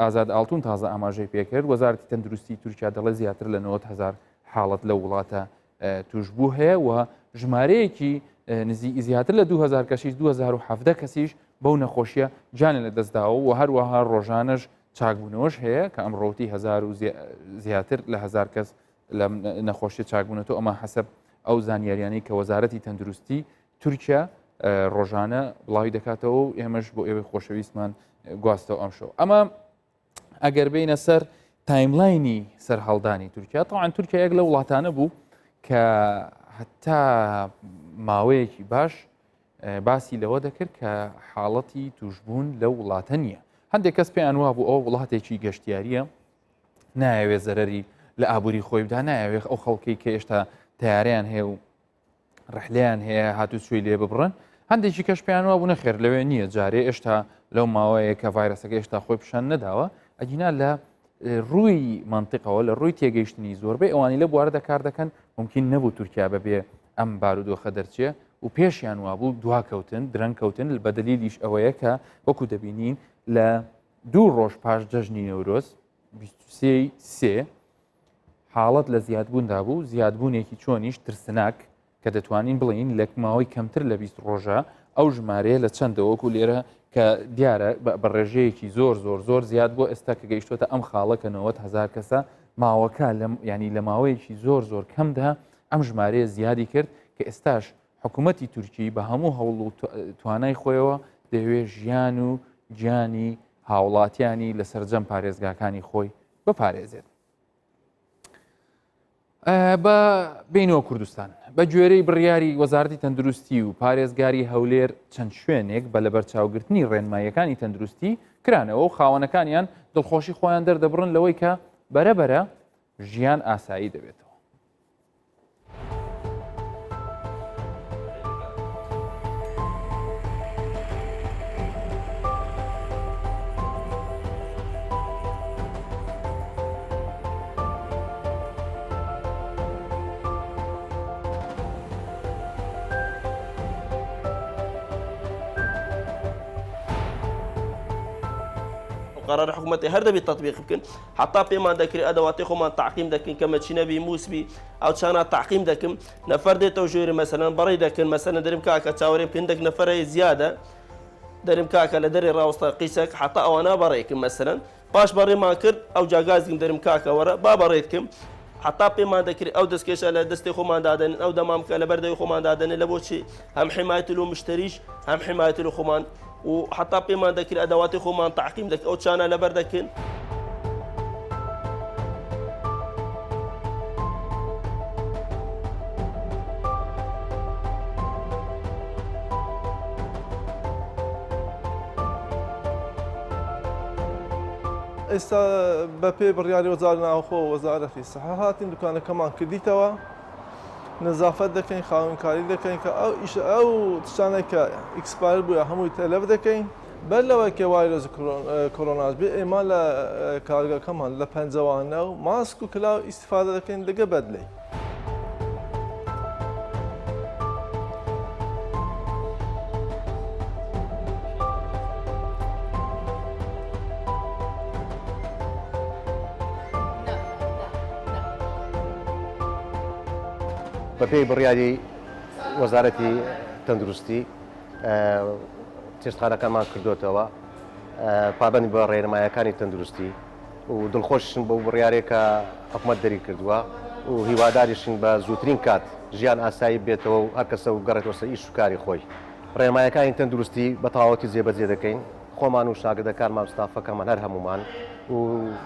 ئازاد ئاڵتون تازە ئاماژەی پێکرد وەزارەتی تەندروستی تورکیا دەڵێ زیاتر لە 90,000 حاڵەت لە وڵاتە توشببوو هەیە و ژمارەیەکی نزیک زیاتر لە 2000 کەسیش 2017 کەسیش بەو نەخۆشیە جانە لە دەستداوە و هەروەها ڕۆژانەش چاکبوونەوەش هەیە کە ئەم ڕۆتی 1000 و زیاتر لە 1000 کەس لە نەخۆشیە چاکبوونەوە ئەمە حەسەب ئەو زانیاریانەی کە وەزارەتی تەندروستی تورکیا ڕۆژانە بڵاوی دەکاتەوە و ئێمەش بۆ ئێوەی خۆشەویستمان گواستەوە ئەم شەو ئەمە ئەگەر بینە سەر تایملاینی سەر هەڵدانی تورکیا تاوان تورکیا یەک لە وڵاتانە بوو کە هەتا ماوەیەکی باش باسی لەوە دەکرد کە حاڵەتی توشبوون لە وڵاتە نییە هەندێک کەس پێیان وا بوو ئەو وڵاتێکی گەشتیاریە نایەوێت زەرەری لە ئابووری خۆی بدا نایەوێت ئەو خەڵکی کە ئێشتا تیاریان هەیە و ڕحلیان هەیە هاتو سوی لێ ببڕن هەندێکی کەش پێیان وا بوو نەخێر لەوێ نییە جارێ ئێشتا لەو ماوەیە کە ڤایرەسەکە ئێشتا خۆی پیشان نەداوە ئەجینا لە ڕووی منطقەوە لە ڕووی تێگەیشتنی زۆربەی ئەوانی لە بوارە کار دەکەن ممکن نەبوو تورکیا بەبێ ئەم بارودۆخە دەرچێ و پێشیان وابوو دواکەوتن درەنگکەوتن بە دلیلیش ئەوەیە کە وەکو دەبینین لە 2 ڕۆژ پاش جەژنی نەورۆز 23 حاڵەت لە زیادبووندا بوو زیادبوونێکی چۆنیش ترسناک کە دەتوانین بڵین لە ماوەی کەمتر لە 20 ڕۆژە ئەو ژمارەیە لە چەندەوەکو لێرە کە دیارە بە ڕێژەیەکی زۆر زیاد بۆ ئێستا کە گەیشتوتە ئەم خاڵەکە 90,000 کەسە ماوەکە ینی لە ماوەیەکی زۆر کەمدا ئەم ژمارەیە زیادی کرد کە ئێستاش حکوومەتی تورکی بە هەموو هەوڵ و توانای خۆیەوە دەوێت ژیان و گیانی هاوڵاتیانی لە سەرجەم پارێزگاکانی خۆی بپارێزێت. بە بینەوە کوردستان بە گوێرەی بڕیاری وەزارەتی تەندروستی و پارێزگاری هەولێر چەند شوێنێک بە لە بەرچاوگرتنی ڕێنماییەکانی تەندروستی کرانەوە و خاوەنەکانیان دڵخۆشی خۆیان دەردەبڕن لەوەی کە بەرەبەرە ژیان ئاسایی دەبێتەوە. قرار حکومتی هر دبی تطبیق بکن حتی پیمان دکری ادواتی خودمان تعقیم دکن کم چی نبی موس بی او چانا تعقیم دکم نفر دیت و جوری مثلا برای دکن مثلا دریم که چاوری بکن دک نفر زیاده دەرم کاکە لە دەرێ ڕاوەستا قیسێک حتا ئەوانە بەڕێکم مەسەرەن پاش بەڕێمان کرد ئەو جاگازیم دەرم کاکە وەرە با بەڕێتکەم حتا پێمان دەکرێت ئەو دەستکێشە لە دەستی خۆماندادن ئەو دەمامکە لە بەردەوی خۆماندادنە لە بۆچی هەم حمایەت و مشتریش هەم حمایەت و خۆمان و حتا پێمان دەکرێت ئەدەواتی خۆمان تعقیم دەکەن ئەو چانە لەبەر دەکەن. ئێستا بەپێ بڕیاری وەزارە ناوخۆ وەزارەتی سەحا هاتین دوکانەکەمان کردیتەوە نزافەت دەکەین خاوەنکاری دەکەین کە ئەو تشتانێک کە ئیکسپایر بووە هەمووی تەلەف دەکەین بەر لەوەی کە ڤایرۆس کۆرۆناش بێ ئێمە لە کارگەکەمان لە پەنجەوانە و ماسک و کلااو ئیستیفادە دەکەین دەگە بەدلەی. بەپێی بڕیاری وەزارەتی تەندروستی تێشتخانەکەمان کردوتەوە پابەندی بە ڕێنمایەکانی تەندروستی و دڵخۆشن بۆ بڕیارێکە حکوومەت دەری کردووە و هیواداریشن بە زووترین کات ژیان ئاسایی بێتەوە و هەرکەسە و گەڕێتەوە سەر ئیش و کاری خۆی. ڕێنمایەکانی تەندروستی بە تەواوەتی جێبەجێ دەکەین خۆمان و شاگردەکانمان ستافەکەمان هەر هەمومان و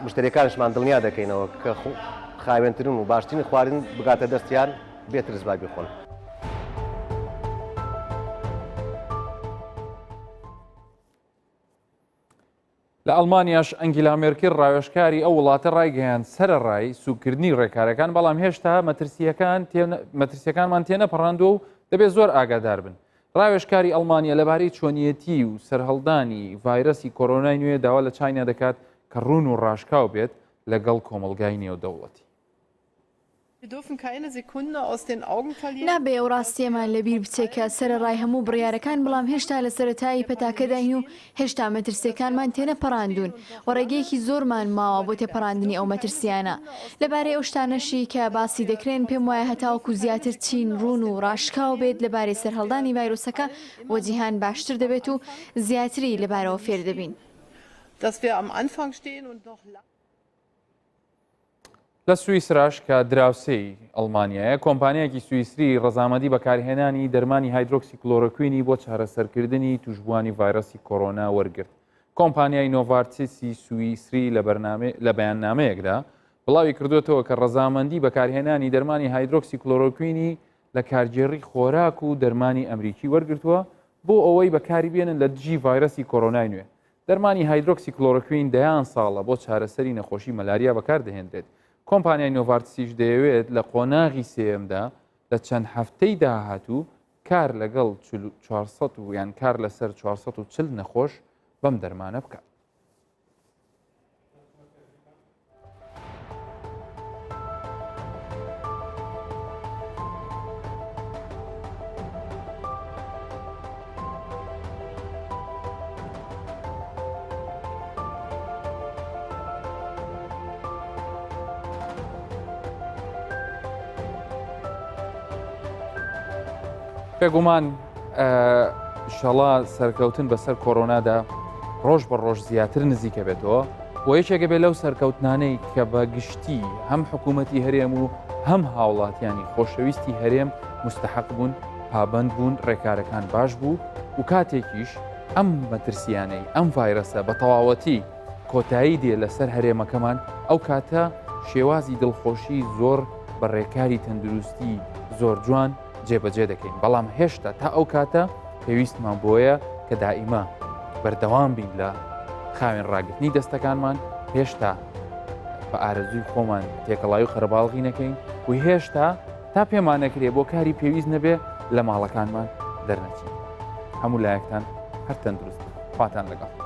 مشتریەکانشمان دڵنیا دەکەینەوە کە خاوێنترین و باشترین خواردن بگاتە دەستیان بێتر زبای بخۆن. لە ئەڵمانیاش ئەنگیلا مێرکل ڕاوێژکاری ئەو وڵاتە ڕایگەیان سەرەڕای سوکردنی ڕێکارەکان بەڵام هێشتا مەترسیەکانمان تێنەپەڕاندووە و دەبێت زۆر ئاگادار بن. ڕاوێژکاری ئەڵمانیا لەبارەی چۆنیەتی و سەرهەڵدانی ڤایرۆسی کۆرۆنای نوێ داوا لە چاینا دەکات کە ڕوون و ڕاشکاو بێت لەگەڵ کۆمەڵگای نێودەوڵەتی. نابێ ئەو ڕاستیەمان لەبیر بچێکە سەرەڕای هەموو بڕیارەکان بەڵام هێشتا لە سەرەتایی پەتاکەداین و هێشتا مەترسیەکانمان تێنەپەڕاندوون و ڕێگەیەکی زۆرمان ماوە بۆ تێپەڕاندنی ئەو مەترسیانە. لەبارەی ئەو شتانەشی کە باسی دەکرێن پێم وایە هەتاوەکو زیاتر چین ڕوون و ڕاشکاو بێت لەبارەی سەرهەڵدانی ڤایرۆسەکە بۆ جیهان باشتر دەبێت و زیاتری لەبارەوە فێر دەبین. لە سوئیسراش کە دراوسەی ئەڵمانیایە کۆمپانیایەکی سوئیسری ڕەزامەندی بەکارهێنانی دەرمانی هایدرۆکسی کلۆرۆکوینی بۆ چارەسەرکردنی توشبوانی ڤایرۆسی کۆرۆنا وەرگرت. کۆمپانیای نۆڤارتسی سوئیسری لە بەیاننامەیەکدا بڵاوی کردوێتەوە کە ڕەزامەندی بەکارهێنانی دەرمانی هایدرۆکسی کلۆرۆکوینی لە کارگێڕی خۆراک و دەرمانی ئەمریکی وەرگرتووە بۆ ئەوەی بەکاری بێنن لە دژی ڤایرۆسی کۆرۆنای نوێ. دەرمانی هایدرۆکسی کلۆرۆکوین دەیان ساڵە بۆ چارەسەری نەخۆشی مەلاریا بەکاردەهێنرێت. کۆمپانیای نۆڤارتسیش دەیەوێت لە قۆناغی سێمدا لە چەند هەفتەی داهاتوو کار لەگەڵ 400 و یان کار لەسەر 440 نەخۆش بەم دەرمانە بکات. پێگومان ئینشەڵا سەرکەوتن بەسەر کۆرۆنادا ڕۆژ بە ڕۆژ زیاتر نزیکە بێتەوە بۆ یەکێکە بێت لەو سەرکەوتنانەی کە بە گشتی هەم حکوومەتی هەرێم و هەم هاوڵاتیانی خۆشەویستی هەرێم مستحق بوون پابند بوون ڕێکارەکان باش بوو و کاتێکیش ئەم مەترسیانەی ئەم ڤایرۆسە بە تەواوەتی کۆتایی دێ لەسەر هەرێمەکەمان ئەو کاتە شێوازی دڵخۆشی زۆر بە ڕێکاری تەندروستی زۆر جوان جێبەجێ دەکەین بەڵام هێشتا تا ئەو کاتە پێویستمان بۆیە کە دائیما بەردەوام بین لە خاوێن ڕاگرتنی دەستەکانمان هێشتا بە ئارەزوی خۆمان تێکەڵای و خەرباڵغی نەکەین و هێشتا تا پێمان نەکرێ بۆ کاری پێویست نەبێ لە ماڵەکانمان دەرنەچین. هەموو لایەکتان هەر تەندروست خواتان لەگەڵ.